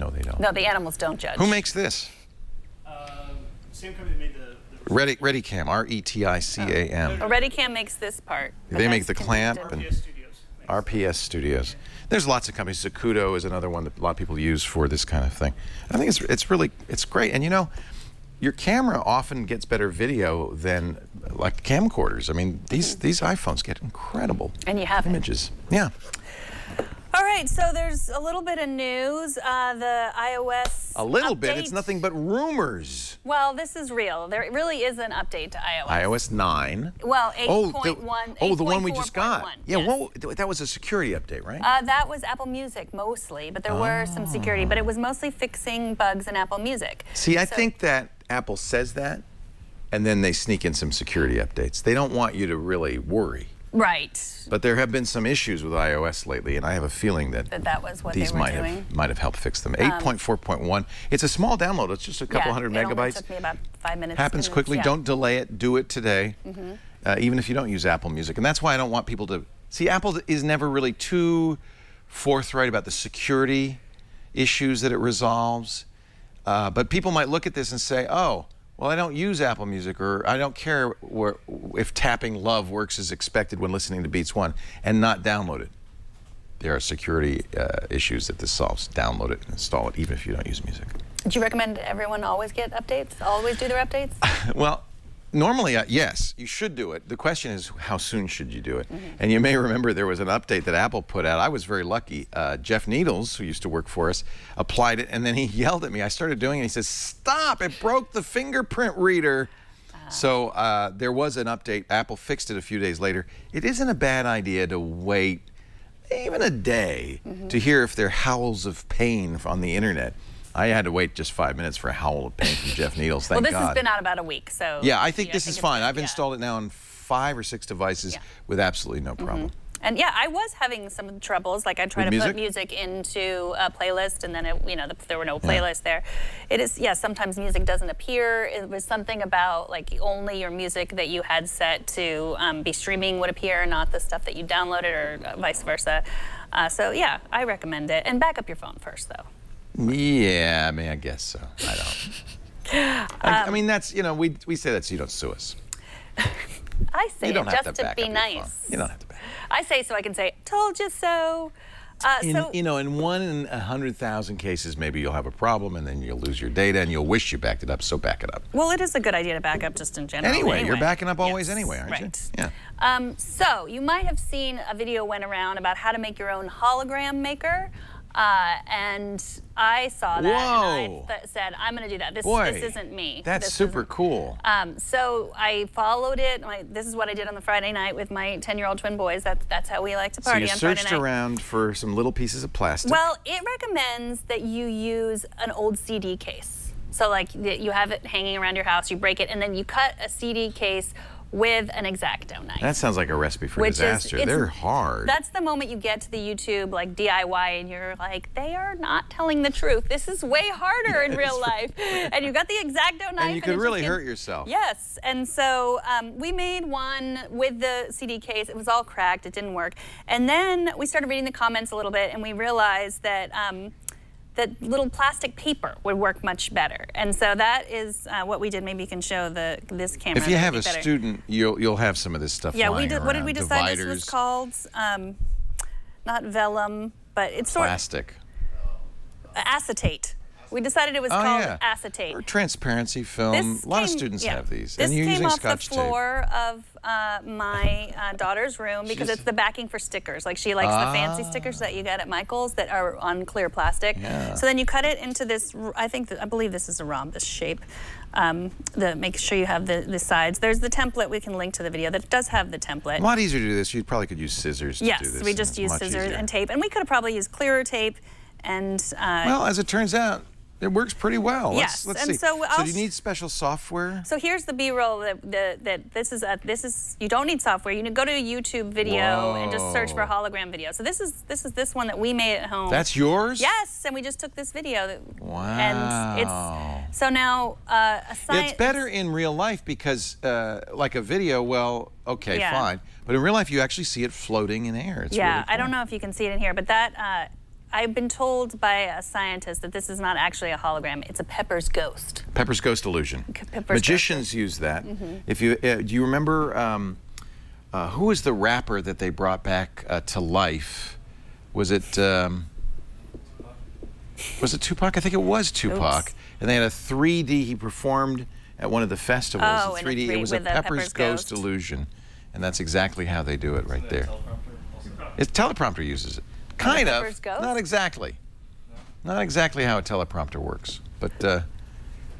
No, they don't. No, the animals don't judge. Who makes this? Same company that made the Ready Cam, RETICAM. Ready Cam makes this part. They make the clamp. And RPS Studios. RPS Studios. There's lots of companies. Zacuto is another one that a lot of people use for this kind of thing. I think it's great. And you know, your camera often gets better video than like camcorders. I mean, these iPhones get incredible images. Yeah. All right, so there's a little bit of news. The iOS A little bit. update. It's nothing but rumors. Well, this is real. There really is an update to iOS. iOS 9. Well, 8.1. The one we just got. Yeah, yes. that was a security update, right? That was Apple Music mostly, but there were some security. But it was mostly fixing bugs in Apple Music. See, I think that Apple says that, and then they sneak in some security updates. They don't want you to really worry. Right. But there have been some issues with iOS lately, and I have a feeling that was what these they were doing. might have helped fix them. 8.4.1. It's a small download. It's just a couple hundred megabytes. It only took me about 5 minutes. Happens quickly. Yeah. Don't delay it. Do it today, even if you don't use Apple Music. And that's why I don't want people to see. Apple is never really too forthright about the security issues that it resolves. But people might look at this and say, "Oh, well, I don't use Apple Music, or I don't care if tapping Love works as expected when listening to Beats One," and not download it. There are security issues that this solves. Download it and install it, even if you don't use music. Do you recommend everyone always get updates? Always do their updates? Well, normally, yes, you should do it. The question is, how soon should you do it? And you may remember there was an update that Apple put out. I was very lucky. Jeff Needles, who used to work for us, applied it, and then he yelled at me. I started doing it, and he says, "Stop, it broke the fingerprint reader." So there was an update. Apple fixed it a few days later. It isn't a bad idea to wait even a day to hear if there are howls of pain on the internet. I had to wait just 5 minutes for a howl of pain from Jeff Needles. Thank God. Well, this has been out about a week, so... Yeah, I think this is fine. I've installed it now on 5 or 6 devices with absolutely no problem. And yeah, I was having some troubles. Like I tried to put music into a playlist, and then there were no playlists there. It is, yeah. Sometimes music doesn't appear. It was something about like only your music that you had set to be streaming would appear, not the stuff that you downloaded, or vice versa. So yeah, I recommend it. And back up your phone first, though. Yeah, I mean, I guess so. I don't. I mean, that's, you know, we say that so you don't sue us. I say it just to be nice. You don't have to back. I say so I can say, told you so. You know, in 1 in 100,000 cases, maybe you'll have a problem, and then you'll lose your data, and you'll wish you backed it up, so back it up. Well, it is a good idea to back up just in general. Anyway, you're backing up always anyway, aren't you? Yeah. So you might have seen a video went around about how to make your own hologram maker. And I saw that, and I said, I'm going to do that. This isn't me. That's super cool. So I followed it. This is what I did on the Friday night with my 10-year-old twin boys. That's how we like to party on Friday night. So you searched around for some little pieces of plastic. Well, it recommends that you use an old CD case. So like you have it hanging around your house, you break it, and then you cut a CD case with an X-Acto knife. That sounds like a recipe for disaster. They're hard. That's the moment you get to the YouTube like DIY and you're like, they are not telling the truth. This is way harder in real life. And you got the X-Acto knife. And you could really hurt yourself. Yes. And so we made one with the CD case. It was all cracked. It didn't work. And then we started reading the comments a little bit, and we realized that that little plastic paper would work much better. And so that is what we did. Maybe you can show this camera. If you have a student, you'll have some of this stuff lying around. What did we decide this was called? Not vellum, but it's plastic. Acetate. We decided it was called acetate. Or transparency film. A lot of students have these. And you're using Scotch tape. This came off the floor of my daughter's room because it's the backing for stickers. Like she likes the fancy stickers that you get at Michael's that are on clear plastic. Yeah. So then you cut it into this, I believe this is a rhombus shape. Make sure you have the sides. There's the template. We can link to the video that does have the template. A lot easier to do this. You probably could use scissors to do this. Yes, we just use scissors and tape. And we could have probably used clearer tape. And well, as it turns out, it works pretty well. Yes, let's see. So do you need special software? So here's the B-roll that this is. You don't need software. You need to go to a YouTube video and just search for hologram video. So this is this one that we made at home. That's yours? Yes, and we just took this video. Wow. And it's so now it's better in real life because like a video, well, okay, fine, but in real life you actually see it floating in air. It's really cool. I don't know if you can see it in here, but that. I've been told by a scientist that this is not actually a hologram. It's a Pepper's ghost. Pepper's ghost illusion. Magicians use that. If you do you remember who was the rapper that they brought back to life? Was it Tupac? I think it was Tupac. Oops. And they had a 3D. He performed at one of the festivals. Oh, 3D. It was a Pepper's ghost illusion, and that's exactly how they do it right there. Teleprompter uses it. Kind of. Not exactly. Not exactly how a teleprompter works, but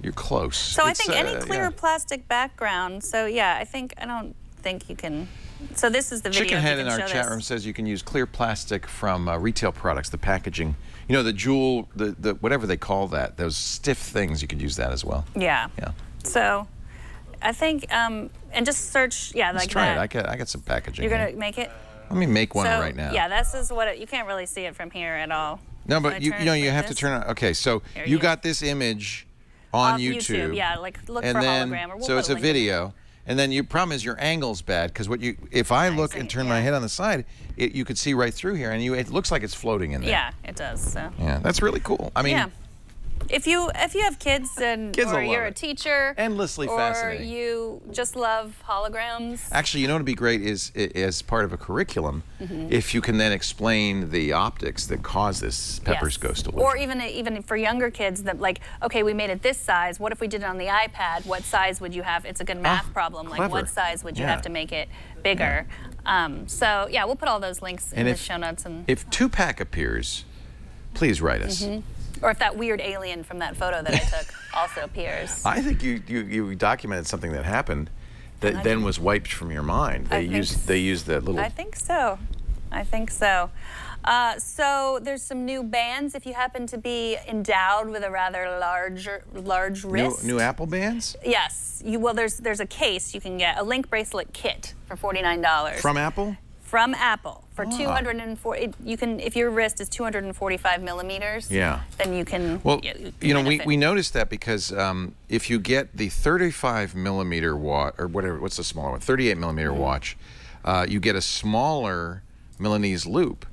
you're close. So I think any clear plastic background. So yeah, I don't think you can. So this is the video. Chickenhead in our chat room says you can use clear plastic from retail products, the packaging. You know, the jewel, the whatever they call that, those stiff things. You could use that as well. Yeah. Yeah. So I think and just search. Yeah, Let's like try that. it. I got some packaging. You're gonna make it. Let me make one right now. Yeah, this is what you can't really see it from here at all. No, but you know you have to turn on. Okay, so you got this image on YouTube. Yeah, like look for hologram. Or we'll so it's a video, and then your problem is your angle's bad because if I look and turn my head on the side, you could see right through here, and it looks like it's floating in there. Yeah, it does. So. Yeah, that's really cool. I mean. Yeah. If you have kids or you're a teacher, endlessly fascinating, or you just love holograms. Actually, you know what would be great is as part of a curriculum, if you can then explain the optics that cause this Pepper's ghost illusion. Or even for younger kids that like, okay, we made it this size. What if we did it on the iPad? What size would you have? It's a good math problem. Clever. Like what size would you have to make it bigger? So yeah, we'll put all those links in the show notes. And if Tupac appears, please write us. Or if that weird alien from that photo that I took also appears. I think you documented something that happened that then was wiped from your mind. They used that little. I think so. I think so. So there's some new bands if you happen to be endowed with a rather large wrist. New Apple bands? Yes. Well, there's a case you can get, a link bracelet kit for $49. From Apple? From Apple for 240. You can, if your wrist is 245 millimeters. Yeah. Then you can. Well, you know, we noticed that because if you get the 35 millimeter watch or whatever, what's the smaller one? 38 millimeter watch, you get a smaller Milanese loop,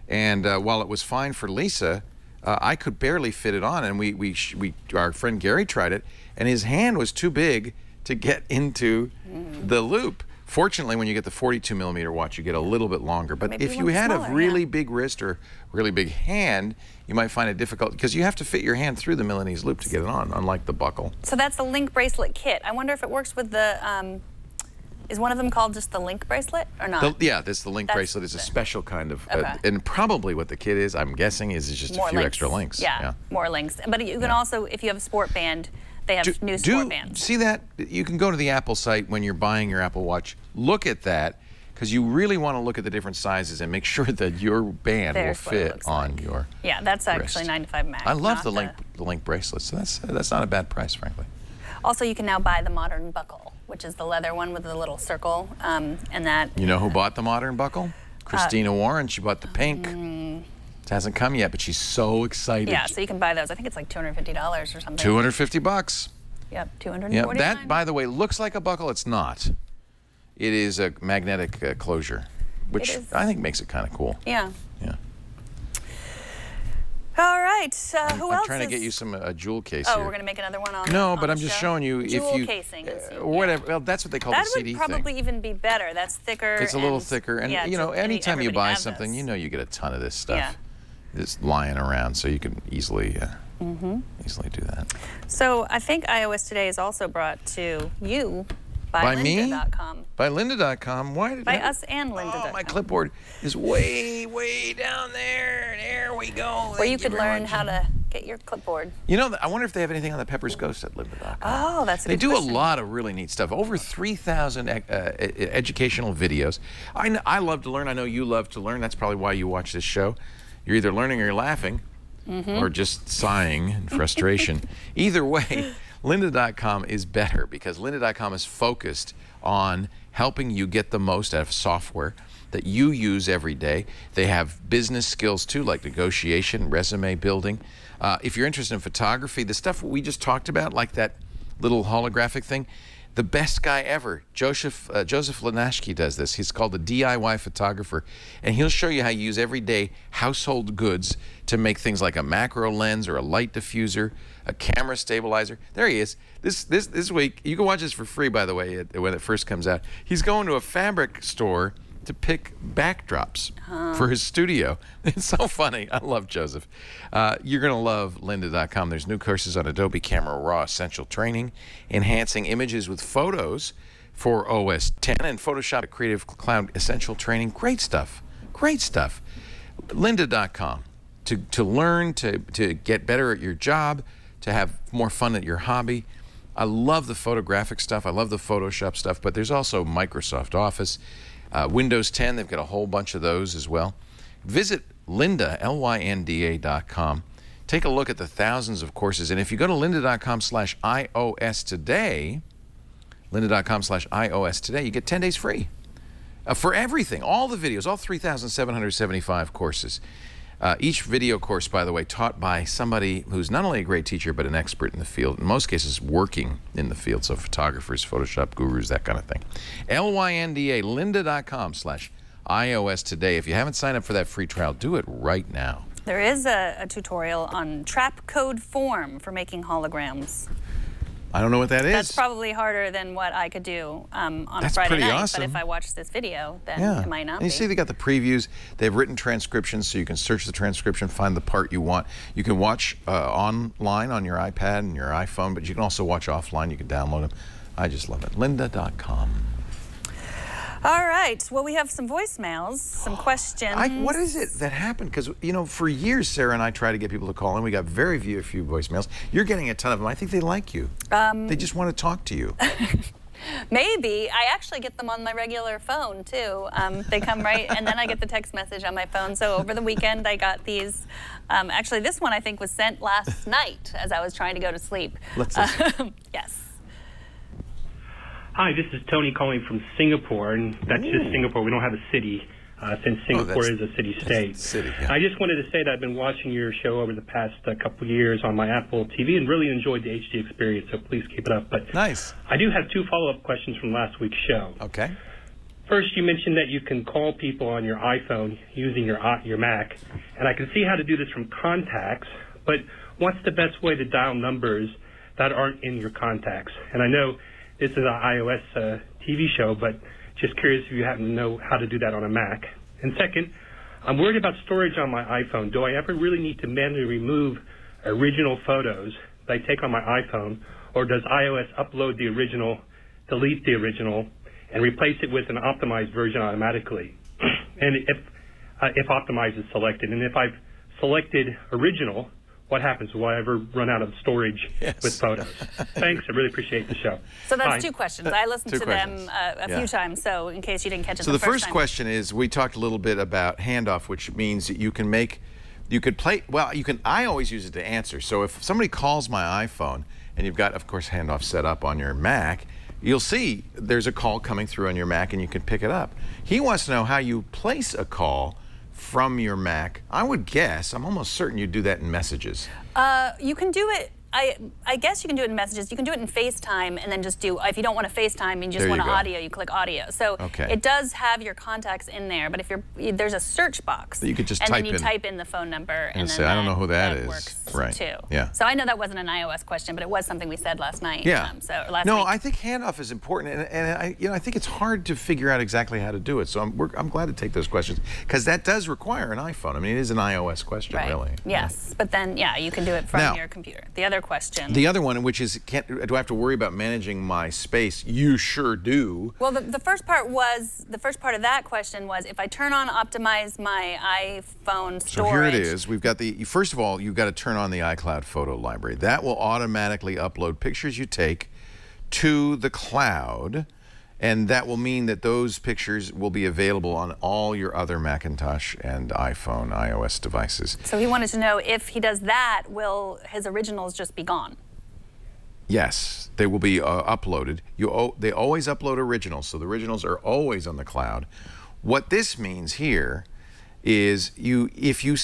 and while it was fine for Lisa, I could barely fit it on, and our friend Gary tried it, and his hand was too big to get into the loop. Fortunately, when you get the 42 millimeter watch, you get a little bit longer. But Maybe if you had smaller, a really big wrist or really big hand, you might find it difficult because you have to fit your hand through the Milanese loop to get it on, unlike the buckle. So that's the Link bracelet kit. I wonder if it works with the. Is one of them called just the Link bracelet or not? Yeah, that's the Link bracelet. It's a special kind of, Okay. and probably what the kit is, I'm guessing, is just More a few links. extra links. Yeah, more links. But you can also, if you have a sport band, they have new sport bands. See that? You can go to the Apple site when you're buying your Apple Watch. Look at that, because you really want to look at the different sizes and make sure that your band will fit on your Yeah, that's actually wrist. 95 Max. I love the Link bracelet, so that's not a bad price, frankly. Also, you can now buy the modern buckle, which is the leather one with the little circle, and that. You know who bought the modern buckle? Christina Warren. She bought the pink. It hasn't come yet, but she's so excited. Yeah, so you can buy those. I think it's like $250 or something. 250 bucks. Yep, $249. Yeah, that, by the way, looks like a buckle. It's not. It is a magnetic closure, which I think makes it kind of cool. Yeah. Yeah. All right. Who else? I'm trying to get you some jewel case. Oh, here. we're gonna make another one on. No, but on I'm the just show? showing you Jewel if you casing. whatever. Well, that's what they call the CD That would probably thing. even be better. That's thicker. It's a little thicker, and yeah, you know, anytime you everybody buy has something, this. you know, you get a ton of this stuff. Yeah. Just lying around, so you can easily easily do that. So I think iOS Today is also brought to you by Lynda.com. By Lynda.com. Why did By us and Lynda.com. Oh, my clipboard is way down there. There we go. Where you could learn how to get your clipboard. You know, I wonder if they have anything on the Pepper's Ghost at Lynda.com. Oh, that's a They good do question. a lot of really neat stuff. Over 3,000 educational videos. I love to learn. I know you love to learn. That's probably why you watch this show. You're either learning or you're laughing, or just sighing in frustration. Either way, Lynda.com is better because Lynda.com is focused on helping you get the most out of software that you use every day. They have business skills too, like negotiation, resume building. If you're interested in photography, the stuff we just talked about, like that little holographic thing, the best guy ever, Joseph Lanashki, does this. He's called a DIY photographer, and he'll show you how you use everyday household goods to make things like a macro lens or a light diffuser, a camera stabilizer. There he is. This week, you can watch this for free, by the way, when it first comes out. He's going to a fabric store to pick backdrops for his studio. It's so funny. I love Joseph. You're going to love Lynda.com. There's new courses on Adobe Camera Raw Essential Training, enhancing images with photos for OS 10, and Photoshop Creative Cloud Essential Training. Great stuff. Great stuff. Lynda.com. To learn, to get better at your job, to have more fun at your hobby. I love the photographic stuff. I love the Photoshop stuff, but there's also Microsoft Office. Windows 10, they've got a whole bunch of those as well. Visit Lynda, Lynda.com. Take a look at the thousands of courses. And if you go to lynda.com/iOS today, lynda.com/iOS today, you get 10 days free for everything, all the videos, all 3,775 courses. Each video course, by the way, taught by somebody who's not only a great teacher, but an expert in the field. In most cases, working in the field, so photographers, Photoshop gurus, that kind of thing. Lynda, lynda.com/iOS today. If you haven't signed up for that free trial, do it right now. There is a tutorial on trap code form for making holograms. I don't know what that is. That's probably harder than what I could do on a That's Friday pretty night. awesome. But if I watch this video, then it might not And you be. see they got the previews. They have written transcriptions, so you can search the transcription, find the part you want. You can watch online on your iPad and your iPhone, but you can also watch offline. You can download them. I just love it. Lynda.com. All right. Well, we have some voicemails, some questions. What is it that happened? Because, you know, for years, Sarah and I tried to get people to call in. We got very few voicemails. You're getting a ton of them. I think they like you. They just want to talk to you. Maybe. I actually get them on my regular phone, too. They come right, and then I get the text message on my phone. So over the weekend, I got these. Actually, this one, I think, was sent last night as I was trying to go to sleep. Let's listen. Yes. Hi, this is Tony calling from Singapore, and that's just Singapore. We don't have a city. since Singapore is a city-state. City, yeah. I just wanted to say that I've been watching your show over the past couple of years on my Apple TV and really enjoyed the HD experience, so please keep it up. But nice. I do have 2 follow-up questions from last week's show. Okay. First, you mentioned that you can call people on your iPhone using your Mac, and I can see how to do this from contacts, but what's the best way to dial numbers that aren't in your contacts? And I know this is an iOS TV show, but just curious if you happen to know how to do that on a Mac. And second, I'm worried about storage on my iPhone. Do I ever really need to manually remove original photos that I take on my iPhone, or does iOS upload the original, delete the original, and replace it with an optimized version automatically? And if optimized is selected, and if I've selected original, what happens? Will I ever run out of storage with photos? Thanks. I really appreciate the show. So that's Bye. 2 questions. I listened to them a few times, so in case you didn't catch it So the the first time. question is, we talked a little bit about handoff, which means that you can play, well, I always use it to answer. So if somebody calls my iPhone, and you've got, of course, handoff set up on your Mac, you'll see there's a call coming through on your Mac, and you can pick it up. He wants to know how you place a call from your Mac. I would guess, I'm almost certain you do that in Messages. You can do it. I guess you can do it in Messages. You can do it in FaceTime, and then just do, if you don't want to FaceTime and you just want audio, you click audio. So it does have your contacts in there, but if there's a search box, you could just and type then you type in the phone number, and say, then I don't know who that is. Works too. Yeah. So I know that wasn't an iOS question, but it was something we said last night. Yeah. Last week. I think handoff is important, and I think it's hard to figure out exactly how to do it. So I'm glad to take those questions, because that does require an iPhone. I mean, it is an iOS question, really. Yes, but then you can do it from your computer. The other question. The other one, which is, do I have to worry about managing my space? You sure do. Well, the first part of that question was, if I turn on optimize my iPhone storage. So here it is. We've got first of all, you've got to turn on the iCloud photo library. That will automatically upload pictures you take to the cloud, and that will mean that those pictures will be available on all your other Macintosh and iPhone, iOS devices. So he wanted to know, if he does that, will his originals just be gone? Yes, they will be uploaded. They always upload originals, so the originals are always on the cloud. What this means here is, if you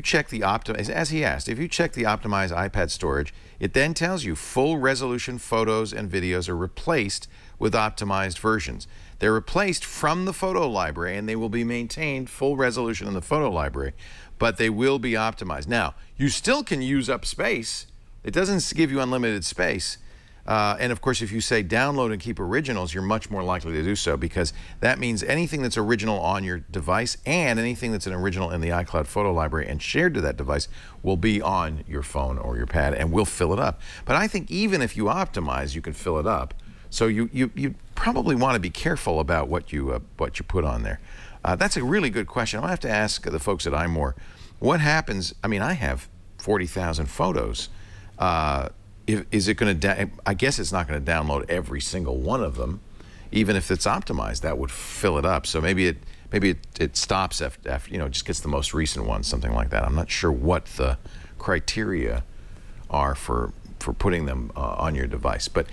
check the as he asked, if you check the optimized iPad storage, it then tells you full resolution photos and videos are replaced with optimized versions. They're replaced from the photo library, and they will be maintained full resolution in the photo library, but they will be optimized. Now, you still can use up space. It doesn't give you unlimited space. And of course, if you say download and keep originals, you're much more likely to do so, because that means anything that's original on your device and anything that's an original in the iCloud photo library and shared to that device will be on your phone or your pad, and we'll fill it up. But I think even if you optimize, you can fill it up. So you probably want to be careful about what you put on there. That's a really good question. I'll have to ask the folks at iMore, what happens? I mean, I have 40,000 photos. Is it going to? I guess it's not going to download every single one of them, even if it's optimized. That would fill it up. So maybe it stops after just gets the most recent one, something like that. I'm not sure what the criteria are for putting them on your device, but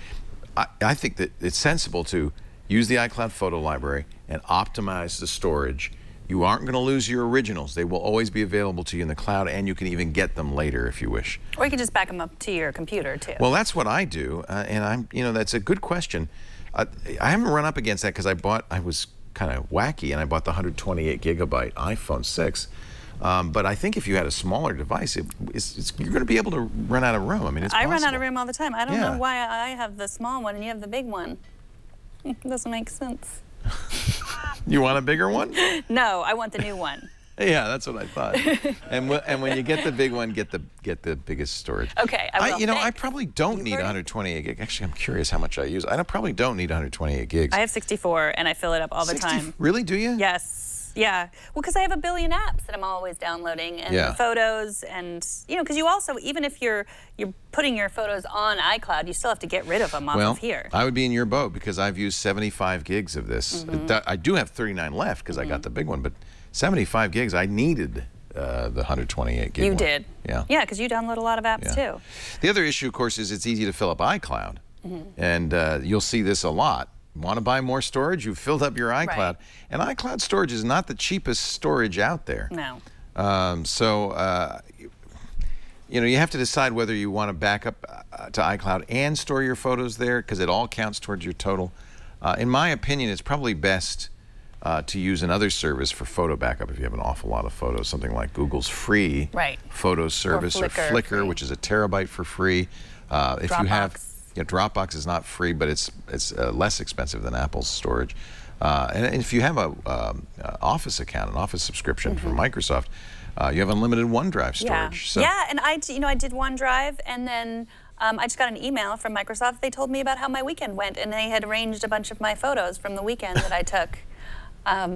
I think that it's sensible to use the iCloud photo library and optimize the storage. You aren't going to lose your originals. They will always be available to you in the cloud, and you can even get them later if you wish. Or you can just back them up to your computer, too. Well, that's what I do, and that's a good question. I haven't run up against that, because I was kind of wacky, and I bought the 128 gigabyte iPhone 6. But I think if you had a smaller device, you're going to be able to run out of room. I mean, it's possible. I run out of room all the time. I don't know why I have the small one and you have the big one. It doesn't make sense. You want a bigger one? No, I want the new one. Yeah, that's what I thought. and when you get the big one, get the biggest storage. Okay, I will. I probably don't need 128 gigs. Actually, I'm curious how much I use. I probably don't need 128 gigs. I have 64, and I fill it up all the time. Really? Do you? Yes. Yeah. Well, because I have a billion apps that I'm always downloading, and photos, and because you also, even if you're putting your photos on iCloud, you still have to get rid of them off of here. I would be in your boat, because I've used 75 gigs of this. I do have 39 left because I got the big one, but 75 gigs, I needed the 128 gig You one. did. Yeah. Yeah, because you download a lot of apps too. The other issue, of course, is it's easy to fill up iCloud, and you'll see this a lot. Want to buy more storage? You've filled up your iCloud. Right. And iCloud storage is not the cheapest storage out there. No. You know, you have to decide whether you want to back up to iCloud and store your photos there, because it all counts towards your total. In my opinion, it's probably best to use another service for photo backup if you have an awful lot of photos, something like Google's free photo service, or Flickr, which is a terabyte for free. If you have, Dropbox is not free, but it's less expensive than Apple's storage. And if you have a Office account, an Office subscription from Microsoft, you have unlimited OneDrive storage. So. Yeah, and I did OneDrive, and then I just got an email from Microsoft. They told me about how my weekend went, and they had arranged a bunch of my photos from the weekend that I took,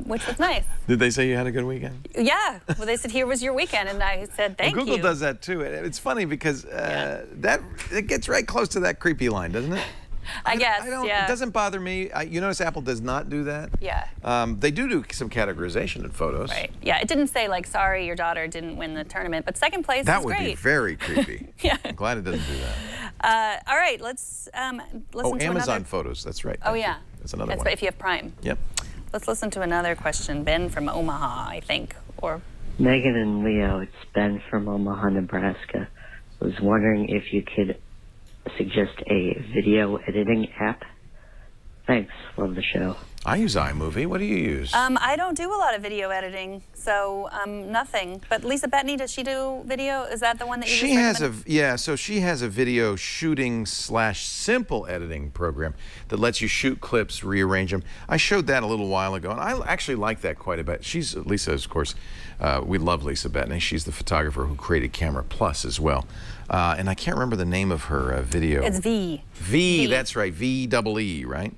which was nice. Did they say you had a good weekend? Yeah. Well, they said, here was your weekend, and I said, thank you. Google does that too. It's funny because it gets right close to that creepy line, doesn't it? I guess, It doesn't bother me. You notice Apple does not do that? Yeah. They do some categorization in photos. Right. Yeah, it didn't say, like, sorry, your daughter didn't win the tournament, but second place that is would great. be very creepy. Yeah. I'm glad it doesn't do that. All right, let's listen to Amazon another... Photos. That's right. Oh, yeah. That's another one. That's right, if you have Prime. Yep. Let's listen to another question. Ben from Omaha, I think, or... Megan and Leo, it's Ben from Omaha, Nebraska. I was wondering if you could suggest a video editing app. Thanks. Love the show. I use iMovie. What do you use? I don't do a lot of video editing, so nothing. But Lisa Bettany, does she do video? Is that the one that you She has so she has a video shooting / simple editing program that lets you shoot clips, rearrange them. I showed that a little while ago, and I actually like that quite a bit. Lisa, of course, we love Lisa Bettany. She's the photographer who created Camera Plus as well. And I can't remember the name of her video. It's V. V, that's right, V-double-E, right?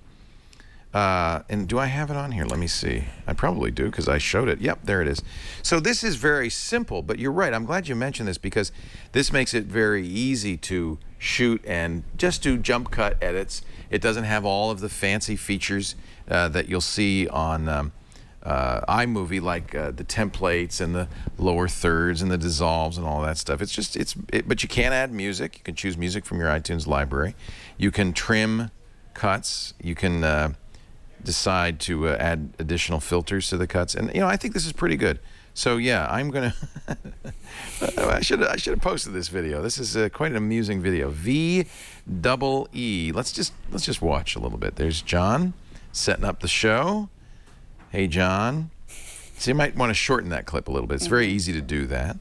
And do I have it on here? Let me see. I probably do because I showed it. Yep, there it is. So this is very simple, but you're right. I'm glad you mentioned this because this makes it very easy to shoot and just do jump cut edits. It doesn't have all of the fancy features that you'll see on iMovie, like the templates and the lower thirds and the dissolves and all that stuff. It's just, but you can add music. You can choose music from your iTunes library. You can trim cuts. You can decide to add additional filters to the cuts, and I think this is pretty good. So yeah, I'm gonna I should have posted this video. This is quite an amusing video. V-double-E. Let's just watch a little bit. There's John setting up the show. Hey John. So you might want to shorten that clip a little bit. It's very easy to do that.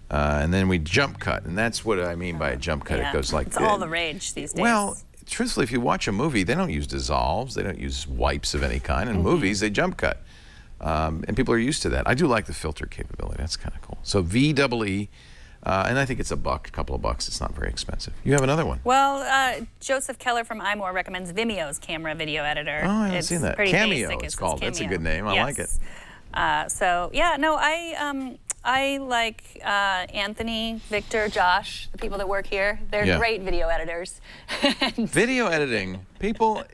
And then we jump cut, and that's what I mean by a jump cut. Yeah. It goes like it's all the rage these days. Well, truthfully, if you watch a movie, they don't use dissolves. They don't use wipes of any kind. In movies, they jump cut. And people are used to that. I do like the filter capability. That's kind of cool. So V-double-E, and I think it's a couple of bucks. It's not very expensive. You have another one. Well, Joseph Keller from iMore recommends Vimeo's camera video editor. Oh, I haven't seen that. Pretty Cameo, basic. it's called. Cameo. That's a good name. I like it. So, yeah, no, I like Anthony, Victor, Josh, the people that work here. They're great video editors. Video editing. People...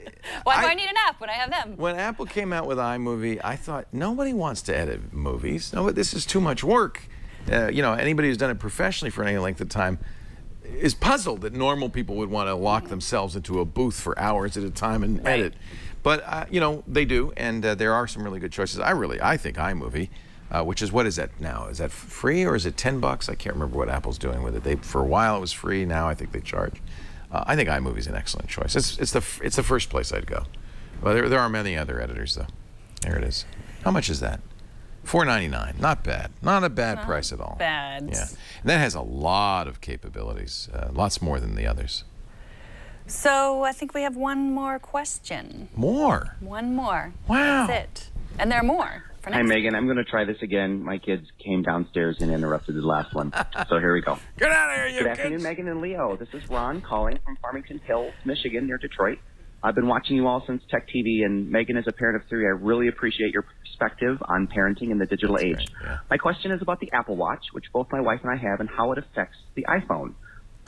Why do I need an app when I have them? When Apple came out with iMovie, I thought, nobody wants to edit movies. No, this is too much work. Anybody who's done it professionally for any length of time is puzzled that normal people would want to lock themselves into a booth for hours at a time and edit. But, they do, and there are some really good choices. I think iMovie, which is, what is that now? Is that free or is it $10? I can't remember what Apple's doing with it. For a while it was free, now I think they charge. I think iMovie is an excellent choice. It's the first place I'd go. Well, there are many other editors, though. There it is. How much is that? $4.99. Not bad. Not a bad price at all. Bad. Yeah. And that has a lot of capabilities, lots more than the others. So I think we have one more question. More? One more. Wow. That's it. And there are more. Hi, Megan. I'm going to try this again. My kids came downstairs and interrupted the last one. So here we go. Get out of here, you Good kids. afternoon, Megan and Leo. This is Ron calling from Farmington Hills, Michigan, near Detroit. I've been watching you all since Tech TV, and Megan, as a parent of 3, I really appreciate your perspective on parenting in the digital age. Great, yeah. My question is about the Apple Watch, which both my wife and I have, and how it affects the iPhone.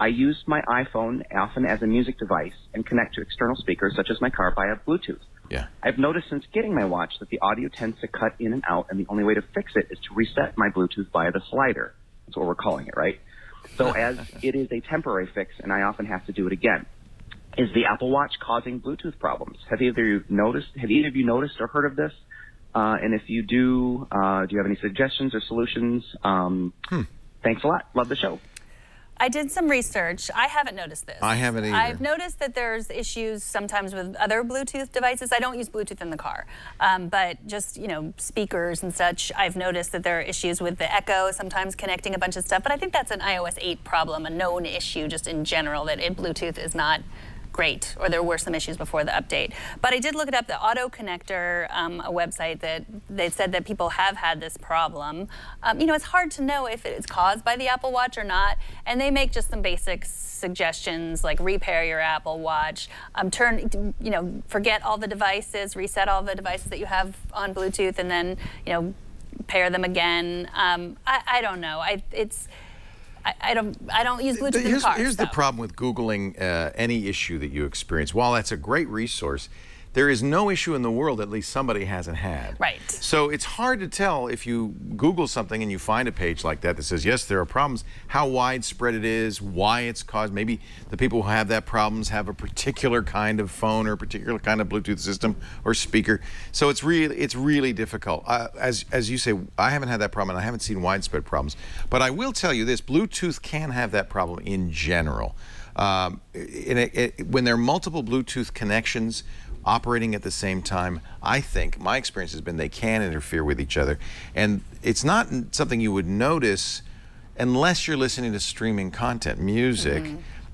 I use my iPhone often as a music device and connect to external speakers, such as my car, via Bluetooth. Yeah. I've noticed since getting my watch that the audio tends to cut in and out, and the only way to fix it is to reset my Bluetooth via the slider. That's what we're calling it, right? So as it is a temporary fix, and I often have to do it again. Is the Apple Watch causing Bluetooth problems? Have either of you noticed or heard of this? And if you do you have any suggestions or solutions? Thanks a lot. Love the show. I did some research. I haven't noticed this. I haven't either. I've noticed that there's issues sometimes with other Bluetooth devices. I don't use Bluetooth in the car, but just, you know, speakers and such. I've noticed that there are issues with the Echo, sometimes connecting a bunch of stuff. But I think that's an iOS 8 problem, a known issue just in general, that Bluetooth is not great, or there were some issues before the update. But I did look it up, the Auto Connector, a website that they said that people have had this problem. You know, it's hard to know if it's caused by the Apple Watch or not, and they make just some basic suggestions like repair your Apple Watch, forget all the devices, reset all the devices that you have on Bluetooth, and then, you know, pair them again. I don't know. I don't use Bluetooth in the car. Here's the problem with Googling any issue that you experience. While that's a great resource, there is no issue in the world at least somebody hasn't had. Right. So it's hard to tell if you Google something and you find a page like that that says, yes, there are problems, how widespread it is, why it's caused. Maybe the people who have that problems have a particular kind of phone or a particular kind of Bluetooth system or speaker. So it's really difficult. As you say, I haven't had that problem and I haven't seen widespread problems. But I will tell you this, Bluetooth can have that problem in general. When there are multiple Bluetooth connections operating at the same time, I think, my experience has been they can interfere with each other. And it's not something you would notice unless you're listening to streaming content, music,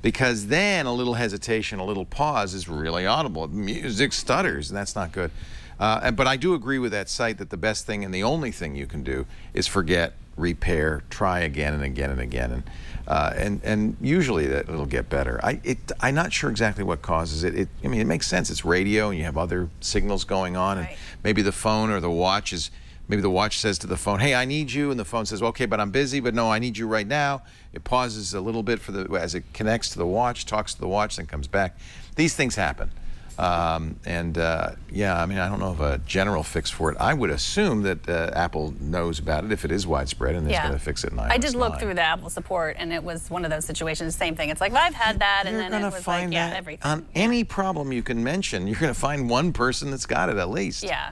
because then a little hesitation, a little pause is really audible. Music stutters, and that's not good. But I do agree with that site that the best thing and the only thing you can do is forget, repair, try again and again and again, and usually that it'll get better. I'm not sure exactly what causes it. I mean, it makes sense. It's radio, and you have other signals going on, and maybe the phone or the watch is. Maybe the watch says to the phone, "Hey, I need you," and the phone says, "Okay, but I'm busy." But no, I need you right now. It pauses a little bit as it connects to the watch, talks to the watch, then comes back. These things happen. Yeah, I mean, I don't know of a general fix for it. I would assume that Apple knows about it if it is widespread and is going to fix it in iOS 9. I did look through the Apple support, and it was one of those situations, same thing. It's like, well, I've had that, and then it was like, yeah, everything. On any problem you can mention, you're going to find one person that's got it at least. Yeah.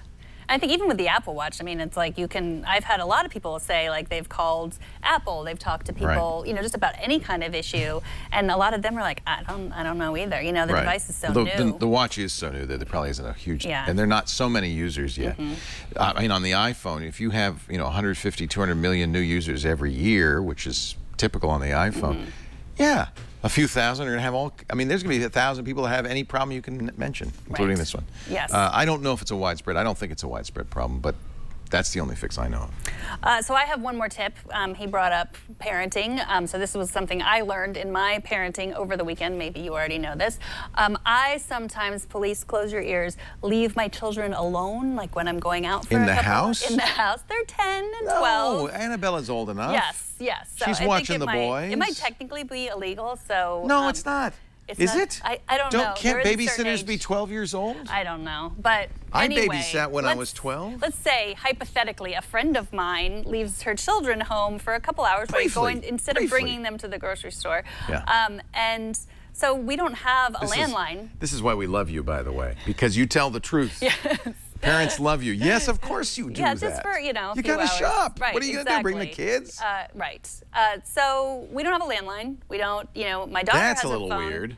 I think even with the Apple Watch, I mean, it's like I've had a lot of people say, like, they've called Apple, they've talked to people, you know, just about any kind of issue, and a lot of them are like, I don't know either. You know, the device is so new. The watch is so new that there probably isn't a huge, and there are not so many users yet. I mean, on the iPhone, if you have, 150, 200 million new users every year, which is typical on the iPhone, yeah, a few thousand are going to have all. I mean, there's going to be 1,000 people that have any problem you can mention, including this one. Yes. I don't know if it's a widespread. I don't think it's a widespread problem, but that's the only fix I know of. So I have one more tip. He brought up parenting. So this was something I learned in my parenting over the weekend. Maybe you already know this. I sometimes, police, close your ears, leave my children alone, like when I'm going out for In the house? In the house. They're 10 and 12. No, Annabella's old enough. Yes. So She's watching the boys. It might technically be illegal, so... No, it's not. Is it? I don't know. Can't babysitters be 12 years old? I don't know. But anyway, I babysat when I was 12. Let's say, hypothetically, a friend of mine leaves her children home for a couple hours instead of bringing them to the grocery store. Yeah. And so we don't have a landline. This is why we love you, by the way, because you tell the truth. Yes. Parents love you. Yes, of course you do that. Yeah, just for, You got to shop. Right, what are you going to do, bring the kids? Right. So we don't have a landline. We don't, my daughter has a phone. That's a little weird.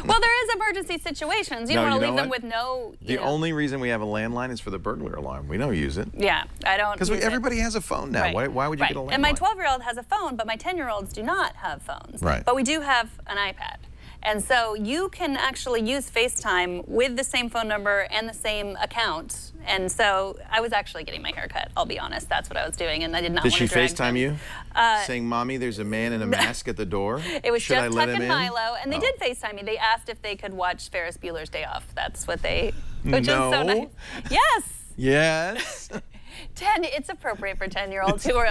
Well, there is emergency situations. You don't want to leave them with no... The only reason we have a landline is for the burglar alarm. We don't use it. Yeah, I don't Because everybody has a phone now. Right. Why would you get a landline? And my 12-year-old has a phone, but my 10-year-olds do not have phones. Right. But we do have an iPad. And so you can actually use FaceTime with the same phone number and the same account. And so I was actually getting my hair cut, I'll be honest. That's what I was doing, and I did not want to drag them. Did she FaceTime you? Saying, "Mommy, there's a man in a mask at the door. It was Should I just let Tuck him and in?" Milo, and they did FaceTime me. They asked if they could watch Ferris Bueller's Day Off. That's what they... No. Which is so nice. Yes. Yes. It's appropriate for 10-year-olds who are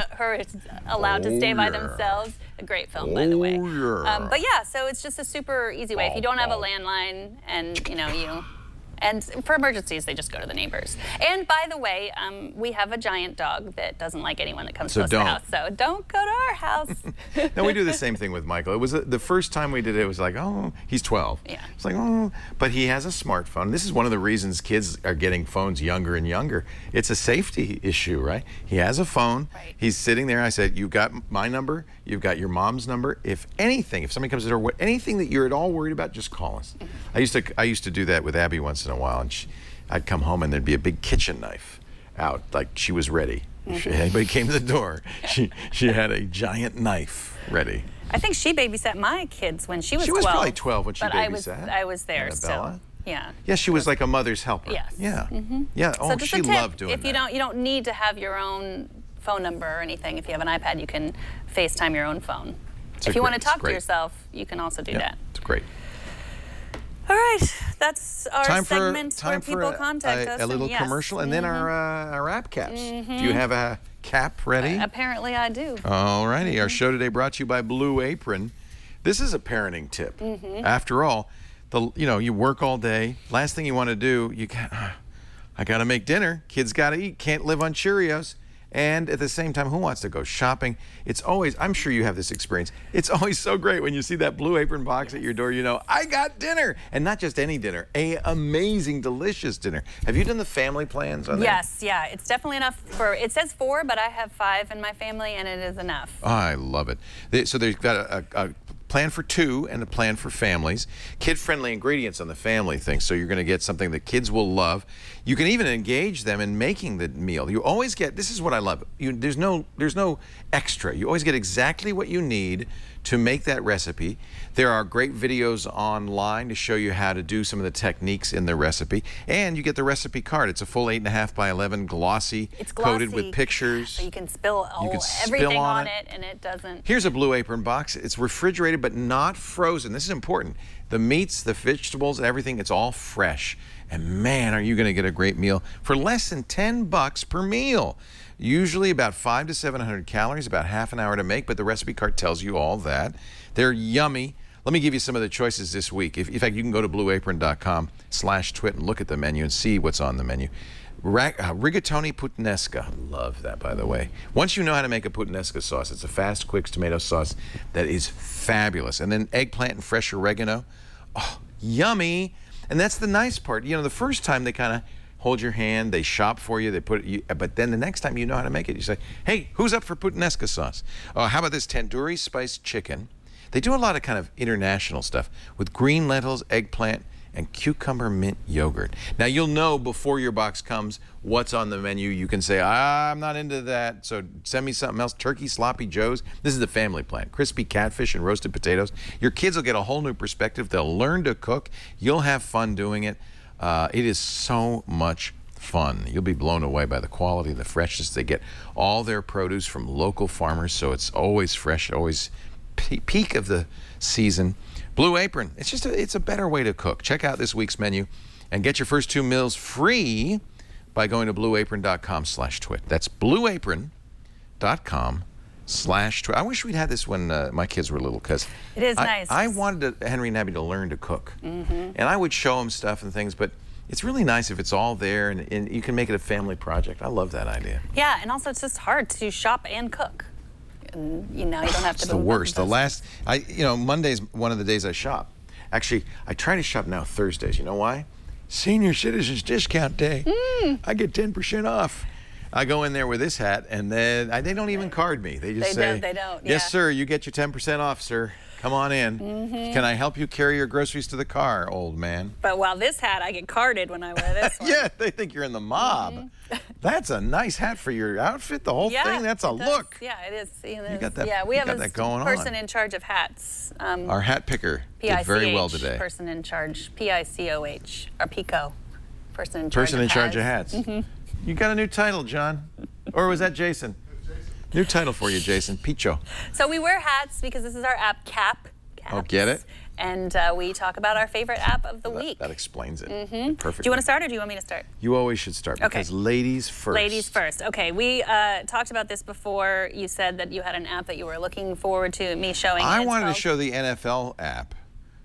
allowed to stay by themselves. A great film, by the way. But yeah, so it's just a super easy way. If you don't have a landline and And for emergencies, they just go to the neighbors. And by the way, we have a giant dog that doesn't like anyone that comes close to the house. So don't go to our house. No, we do the same thing with Michael. It was the first time we did it, it was like, oh, he's 12. Yeah. It's like, oh, but he has a smartphone. This is one of the reasons kids are getting phones younger and younger. It's a safety issue, right? He has a phone. Right. He's sitting there. I said, you've got my number. You've got your mom's number. If anything, if somebody comes to the door, anything that you're at all worried about, just call us. I used to do that with Abby once in a while, and I'd come home and there'd be a big kitchen knife out, like she was ready. If anybody came to the door, she had a giant knife ready. I think she babysat my kids when she was 12. She was probably 12 when she but babysat. I was there Annabella. still. Yeah. Yeah, she was like a mother's helper. Yes. Yeah. Yeah. So Oh, just she a tip, loved doing if you that. you don't need to have your own phone number or anything. If you have an iPad, you can FaceTime your own phone. If you want to talk to yourself, you can also do that. It's great. All right, that's our segment where people contact us. A little commercial, and then our app caps. Do you have a cap ready? Apparently, I do. All righty. Our show today brought to you by Blue Apron. This is a parenting tip. After all, you work all day. Last thing you want to do, I got to make dinner. Kids got to eat. Can't live on Cheerios. And at the same time, who wants to go shopping? It's always, I'm sure you have this experience, it's always so great when you see that Blue Apron box at your door, you know, I got dinner. And not just any dinner, an amazing, delicious dinner. Have you done the family plans on that? Yes, yeah, it's definitely enough for, it says 4, but I have 5 in my family, and it is enough. Oh, I love it. So they've got a plan for 2 and a plan for families. Kid-friendly ingredients on the family thing, so you're going to get something that kids will love. You can even engage them in making the meal. You always get, this is what I love, there's no extra. You always get exactly what you need to make that recipe. There are great videos online to show you how to do some of the techniques in the recipe. And you get the recipe card. It's a full 8.5 by 11, glossy, coated with pictures. So you can spill everything on it, and it doesn't. Here's a Blue Apron box. It's refrigerated but not frozen. This is important. The meats, the vegetables, everything, it's all fresh. And man, are you going to get a great meal for less than $10 per meal. Usually about 500 to 700 calories, about half an hour to make, but the recipe card tells you all that. They're yummy. Let me give you some of the choices this week. In fact, you can go to blueapron.com/twit and look at the menu and see what's on the menu. Rigatoni puttanesca. Love that, by the way. Once you know how to make a puttanesca sauce, it's a fast, quick tomato sauce that is fabulous. And then eggplant and fresh oregano. Oh, yummy. And that's the nice part. You know, the first time they kind of hold your hand, they shop for you, they put it, but then the next time you know how to make it, you say, hey, who's up for puttanesca sauce? How about this tandoori spiced chicken? They do a lot of kind of international stuff with green lentils, eggplant, and cucumber mint yogurt. Now you'll know before your box comes what's on the menu. You can say, I'm not into that, so send me something else. Turkey sloppy joes. This is the family plan. Crispy catfish and roasted potatoes. Your kids will get a whole new perspective. They'll learn to cook. You'll have fun doing it. It is so much fun. You'll be blown away by the quality and the freshness. They get all their produce from local farmers, so it's always fresh, always peak of the season. Blue Apron, it's a better way to cook. Check out this week's menu and get your first 2 meals free by going to blueapron.com/twit. That's blueapron.com/twit. I wish we'd had this when my kids were little, because it is nice. I wanted Henry and Abby to learn to cook. And I would show them stuff and things, but it's really nice if it's all there and you can make it a family project. I love that idea. Yeah, and also it's just hard to shop and cook. And, you know, you don't have to. It's the worst. Monday's one of the days I shop. Actually, I try to shop now Thursdays. You know why? Senior Citizens Discount Day. I get 10% off. I go in there with this hat, and then they don't even card me. They just say, they don't. Yes, sir, you get your 10% off, sir. Come on in. Can I help you carry your groceries to the car, old man? But while this hat, I get carded when I wear this one. Yeah, they think you're in the mob. That's a nice hat for your outfit, the whole thing. That's a look. Yeah, it is. You got that, yeah, we have a person on. In charge of hats. Our hat picker did very well today. Person in charge, P-I-C-O-H, or Pico. Person in charge of hats. You got a new title, John. Or was that Jason? New title for you, Jason. Picho. So we wear hats because this is our app, Caps. Oh, get it? And we talk about our favorite app of the week. That explains it. Perfect. Do you want to start, or do you want me to start? You always should start, because ladies first. Ladies first. Okay, we talked about this before. You said that you had an app that you were looking forward to me showing. I wanted to show the NFL app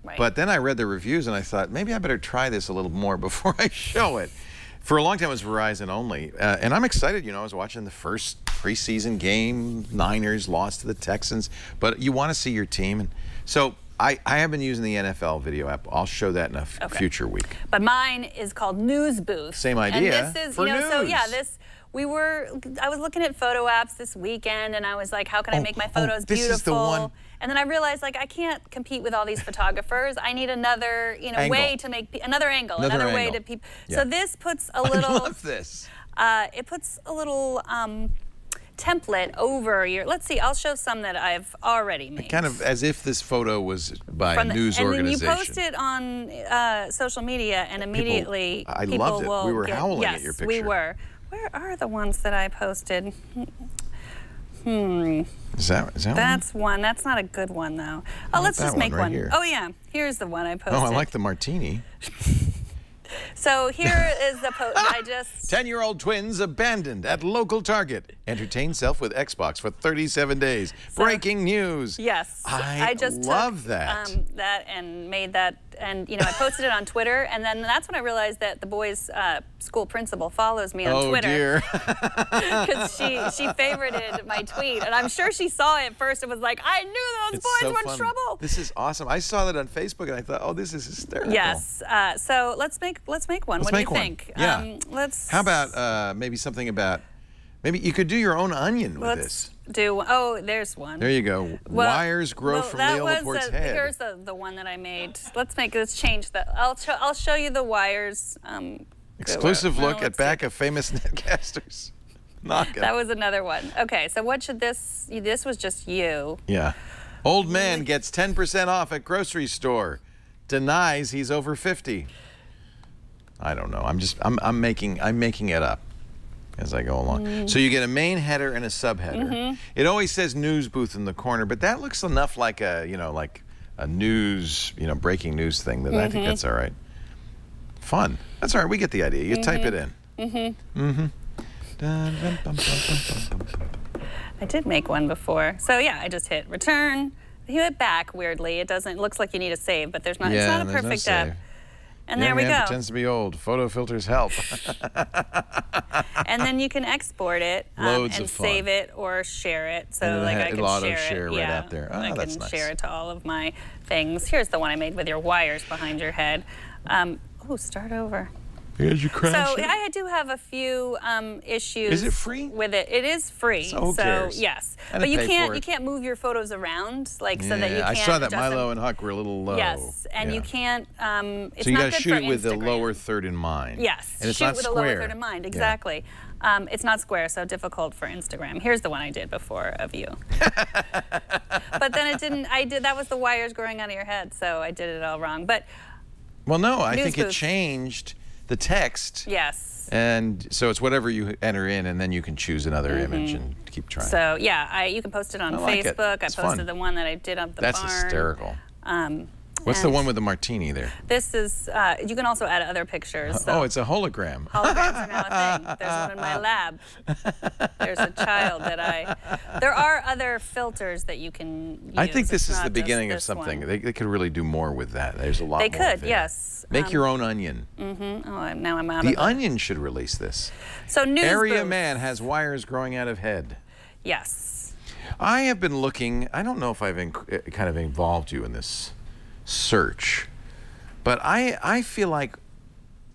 Right. But then I read the reviews and I thought, maybe I better try this a little more before I show it. For a long time, it was Verizon only. And I'm excited. You know, I was watching the first preseason game. Niners lost to the Texans. But you want to see your team. And so I have been using the NFL video app. I'll show that in a future week. But mine is called News Booth. Same idea. And this is, for you know, news. so yeah, I was looking at photo apps this weekend, and I was like, how can I make my photos this beautiful? Is the one. And then I realized, like, I can't compete with all these photographers. I need another, you know, Angle. way to make another angle, another way angle. to people. Yeah. So this puts a little. I love this. It puts a little template over your. Let's see. I'll show some that I've already made. Kind of as if this photo was by a news organization. And then you post it on social media, and immediately people loved it. will We were get, howling yes, at your picture. we were. Where are the ones that I posted? Is that That's one. That's not a good one, though. Oh, let's just make one. Oh, yeah. Here's the one I posted. Oh, I like the martini. So here is the post. I just 10-year-old twins abandoned at local Target. Entertain self with Xbox for 37 days. Breaking news. Yes. I just love took, that. That and made that, and you know, I posted it on Twitter, and then that's when I realized that the boys' school principal follows me on Twitter. Oh dear. Because she favorited my tweet, and I'm sure she saw it first and was like, I knew those boys were in trouble. This is awesome. I saw that on Facebook and I thought, oh, this is hysterical. Yes. So let's make one. What do you think? Yeah. How about maybe something about maybe you could do your own onion with this. There's one. There you go. Wires grow from Leo Laporte's head. Here's the one that I made. Let's change that. I'll show you the wires. Exclusive look at back of famous netcasters. That was another one. Okay, so what should this was just you. Yeah. Old man gets 10% off at grocery store. Denies he's over 50. I don't know. I'm making it up as I go along. So you get a main header and a subheader. It always says news booth in the corner, but that looks enough like a news, breaking news thing that I think that's all right. Fun. That's all right. We get the idea. You type it in. I did make one before. So yeah, I just hit return. You hit back weirdly. It looks like you need a save, but there's not. Yeah, it's not a perfect app. And Young there we man go. Pretends to be old. Photo filters help. And then you can export it and save it or share it. So like I can share it. Right out there. Oh, I that's can nice. share it to all of my things. Here's the one I made with your wires behind your head. Start over. Here's your crash. So I do have a few issues. Is it free? With it, it is free. So who cares? Yes, And but you pay for can't move your photos around so that you can't. I saw that adjust Milo them. and Huck were a little low. Yes, and you can't. It's so you got to shoot with the lower third in mind. Yes, and it's shoot not with square. a lower third in mind. Exactly. It's not square, so difficult for Instagram. Here's the one I did before of you. But then it didn't. That was the wires growing out of your head, so I did it all wrong. But well, no, I think it changed the text. Yes. And so it's whatever you enter in, and then you can choose another image and keep trying. So yeah, you can post it on Facebook. I posted the one that I did up the barn. That's hysterical. What's the one with the martini there? This is, you can also add other pictures. So it's a hologram. Holograms are now a thing. There's one in my lab. There's a child there are other filters that you can use. I think this It's is not the just beginning of this something. one. They could really do more with that. There's a lot They more. could, yes. Make your own onion. Oh, now I'm out of The it. Onion should release this. So news Area booth. man has wires growing out of head. Yes. I have been looking. I don't know if I've kind of involved you in this search, but I feel like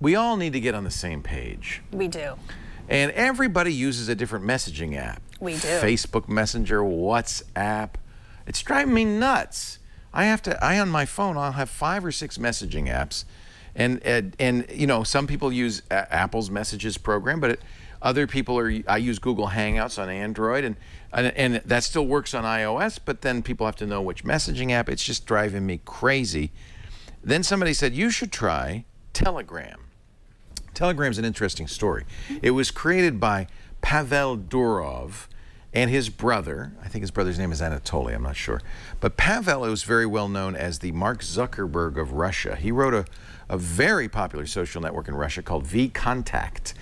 we all need to get on the same page. We do. And everybody uses a different messaging app. We do. Facebook Messenger, WhatsApp. It's driving me nuts. I on my phone, I'll have 5 or 6 messaging apps. And some people use Apple's messages program, but other people I use Google Hangouts on Android, and that still works on iOS, but then people have to know which messaging app. It's just driving me crazy. Then somebody said, you should try Telegram. Telegram's an interesting story. It was created by Pavel Durov and his brother. I think his brother's name is Anatoly, I'm not sure. But Pavel was very well known as the Mark Zuckerberg of Russia. He wrote a very popular social network in Russia called VKontakte.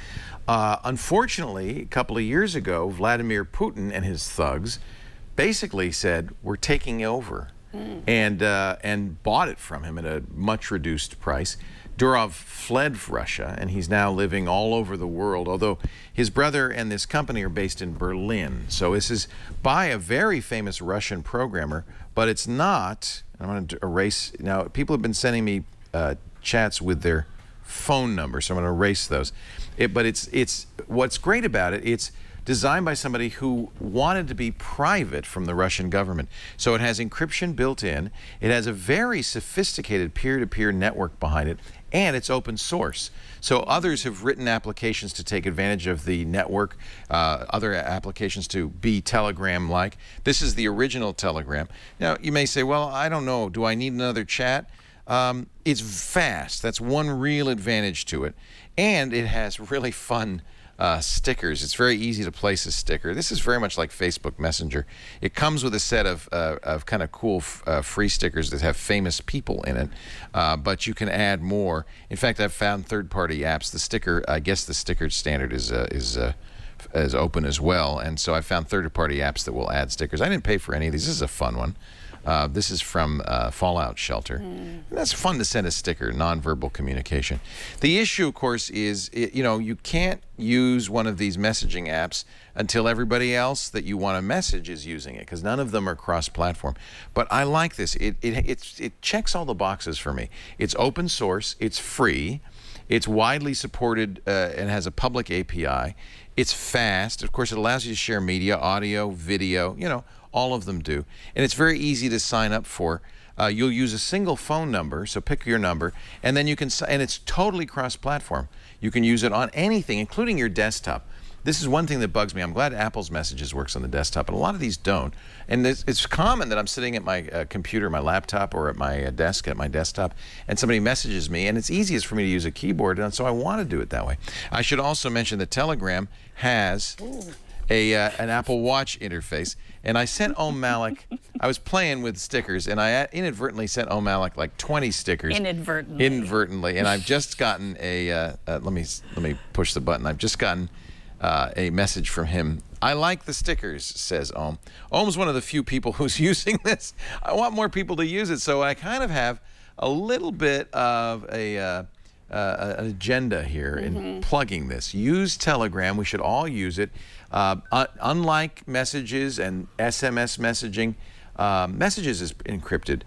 Unfortunately, a couple of years ago, Vladimir Putin and his thugs basically said, we're taking over. and bought it from him at a much reduced price. Durov fled Russia, and he's now living all over the world, although his brother and this company are based in Berlin. So this is by a very famous Russian programmer, but it's not. I'm going to erase. Now, people have been sending me chats with their phone number, so I'm going to erase those. But it's what's great about it, it's designed by somebody who wanted to be private from the Russian government. So it has encryption built in, it has a very sophisticated peer-to-peer network behind it, and it's open source. So others have written applications to take advantage of the network, other applications to be Telegram-like. This is the original Telegram. Now, you may say, well, I don't know, do I need another chat? It's fast. That's one real advantage to it. And it has really fun stickers. It's very easy to place a sticker. This is very much like Facebook Messenger. It comes with a set of kind of cool free stickers that have famous people in it, but you can add more. In fact, I've found third-party apps. The sticker, I guess the sticker standard is open as well, and so I found third-party apps that will add stickers. I didn't pay for any of these. This is a fun one. This is from Fallout Shelter. And that's fun to send a sticker, nonverbal communication. The issue, of course, is you can't use one of these messaging apps until everybody else that you want to message is using it, because none of them are cross-platform. But I like this. It checks all the boxes for me. It's open source. It's free. It's widely supported and has a public API. It's fast. Of course, it allows you to share media, audio, video, all of them do. And it's very easy to sign up for. You'll use a single phone number, so pick your number, and then you can, and it's totally cross-platform. You can use it on anything, including your desktop. This is one thing that bugs me. I'm glad Apple's Messages works on the desktop, but a lot of these don't. And it's common that I'm sitting at my computer, my laptop, or at my desk, at my desktop, and somebody messages me, and it's easiest for me to use a keyboard, and so I want to do it that way. I should also mention that Telegram has an Apple Watch interface, and I sent Malik. I was playing with stickers, and I inadvertently sent Malik like 20 stickers. Inadvertently, and I've just gotten a. Let me push the button. I've just gotten a message from him. I like the stickers, says Ohm. Ohm's one of the few people who's using this. I want more people to use it, so I kind of have a little bit of an agenda here in plugging this. Use Telegram. We should all use it. Unlike messages and SMS messaging, messages is encrypted,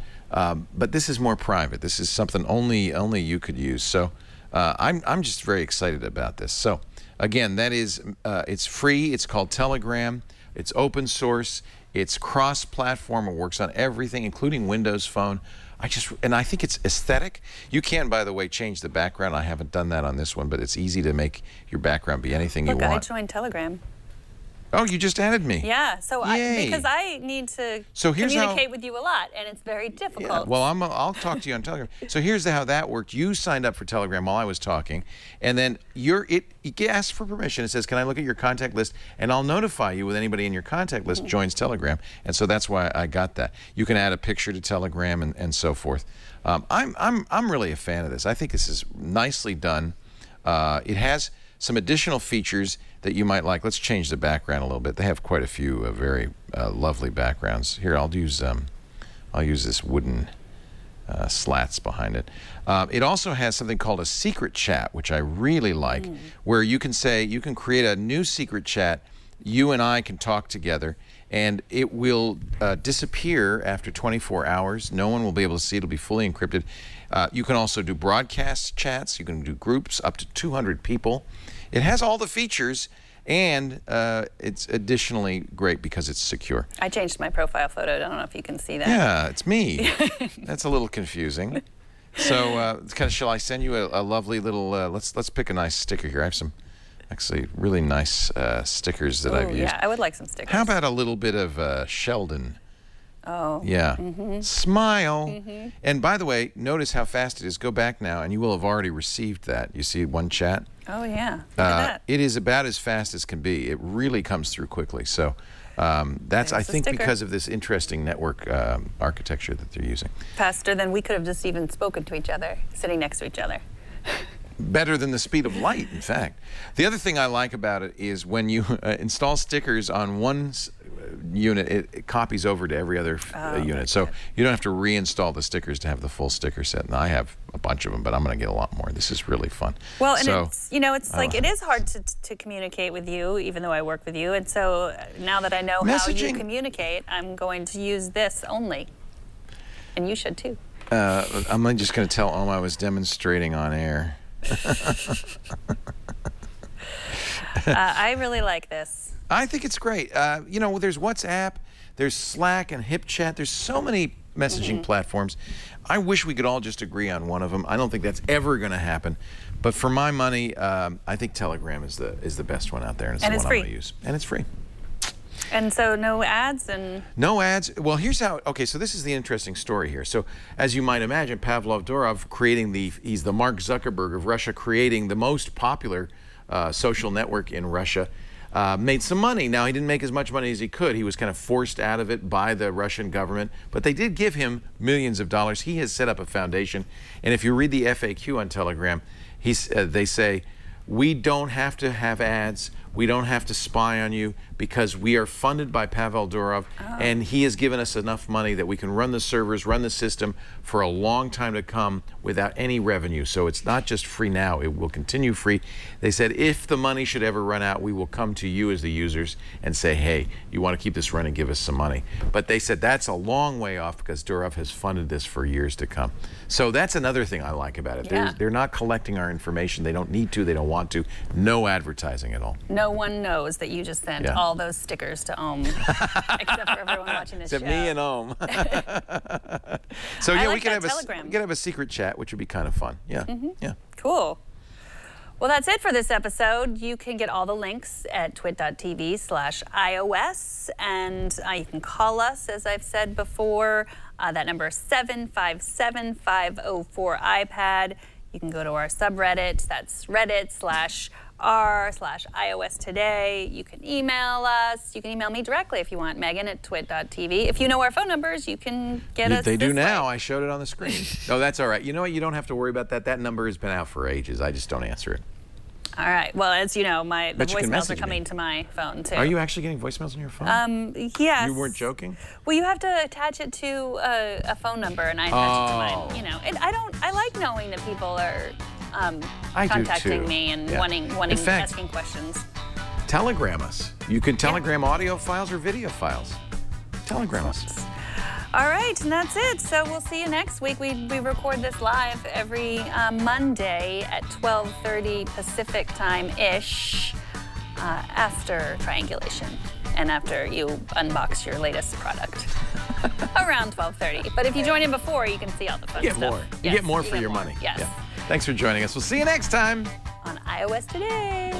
but this is more private. This is something only you could use. So I'm just very excited about this. So again, that is it's free. It's called Telegram. It's open source. It's cross-platform. It works on everything, including Windows Phone. And I think it's aesthetic. You can, by the way, change the background. I haven't done that on this one, but it's easy to make your background be anything you want. Look, I joined Telegram. Oh, you just added me. Yeah, so because I need to communicate with you a lot, and it's very difficult. Yeah, well, I'll talk to you on Telegram. So here's how that worked. You signed up for Telegram while I was talking, and then it asks for permission. It says, "Can I look at your contact list?" And I'll notify you when anybody in your contact list joins Telegram. And so that's why I got that. You can add a picture to Telegram and so forth. I'm really a fan of this. I think this is nicely done. It has some additional features that you might like. Let's change the background a little bit. They have quite a few very lovely backgrounds. Here, I'll use this wooden slats behind it. It also has something called a secret chat, which I really like, where you can create a new secret chat. You and I can talk together, and it will disappear after 24 hours. No one will be able to see it. It'll be fully encrypted. You can also do broadcast chats. You can do groups up to 200 people. It has all the features, and it's additionally great because it's secure. I changed my profile photo. I don't know if you can see that. Yeah, it's me. That's a little confusing. So, shall I send you a lovely little? Let's pick a nice sticker here. I have some actually really nice stickers that I've used. Yeah, I would like some stickers. How about a little bit of Sheldon? Oh. Yeah. Smile. And by the way, notice how fast it is. Go back now, and you will have already received that. You see one chat? Oh, yeah. Look at that. It is about as fast as can be. It really comes through quickly. So that's, I think, because of this interesting network architecture that they're using. Faster than we could have just even spoken to each other, sitting next to each other. Better than the speed of light, in fact. The other thing I like about it is when you install stickers on one unit, it copies over to every other unit. So you don't have to reinstall the stickers to have the full sticker set. And I have a bunch of them, but I'm going to get a lot more. This is really fun. Well, and it's, you know, it's like it is hard to communicate with you, even though I work with you. And so now that I know how you communicate, I'm going to use this only. And you should too. I'm just going to tell Om I was demonstrating on air. I really like this. I think it's great. You know, there's WhatsApp, there's Slack and HipChat. There's so many messaging platforms. I wish we could all just agree on one of them. I don't think that's ever going to happen. But for my money, I think Telegram is the best one out there, and it's the one I'm going to use. And it's free. And so no ads and... No ads. Well, here's how... Okay, so this is the interesting story here. So, as you might imagine, Pavlov Durov creating he's the Mark Zuckerberg of Russia, creating the most popular social network in Russia, made some money. Now, he didn't make as much money as he could. He was kind of forced out of it by the Russian government, but they did give him millions of dollars. He has set up a foundation, and if you read the FAQ on Telegram, they say, we don't have to have ads. We don't have to spy on you because we are funded by Pavel Durov, and he has given us enough money that we can run the servers, run the system for a long time to come without any revenue. So it's not just free now, it will continue free. They said if the money should ever run out, we will come to you as the users and say, hey, you want to keep this running, give us some money. But they said that's a long way off because Durov has funded this for years to come. So that's another thing I like about it. Yeah. They're not collecting our information. They don't need to, they don't want to. No advertising at all. No one knows that you just sent all those stickers to Om, except for everyone watching this show. Except me and Om. So yeah, we could have a secret chat, which would be kind of fun. Yeah, yeah. Cool. Well, that's it for this episode. You can get all the links at twit.tv/iOS, and you can call us, as I've said before. That number is 757-504-iPad. You can go to our subreddit. That's reddit/r/iOS Today. You can email us. You can email me directly if you want, Megan at twit.tv. If you know our phone numbers, you can get us. They do now. I showed it on the screen. No, that's all right. You know what? You don't have to worry about that. That number has been out for ages. I just don't answer it. All right. Well, as you know, the voicemails are coming to my phone, too. Are you actually getting voicemails on your phone? Yes. You weren't joking? Well, you have to attach it to a phone number, and I attach it to mine. You know, I like knowing that people are contacting me and wanting asking questions. Telegram us. You can telegram audio files or video files. Telegram us. All right, and that's it. So we'll see you next week. We record this live every Monday at 12:30 Pacific time-ish after triangulation and after you unbox your latest product around 12:30. But if you join in before, you can see all the fun stuff. More. You get more for your money. Yes. Yeah. Thanks for joining us. We'll see you next time on iOS Today.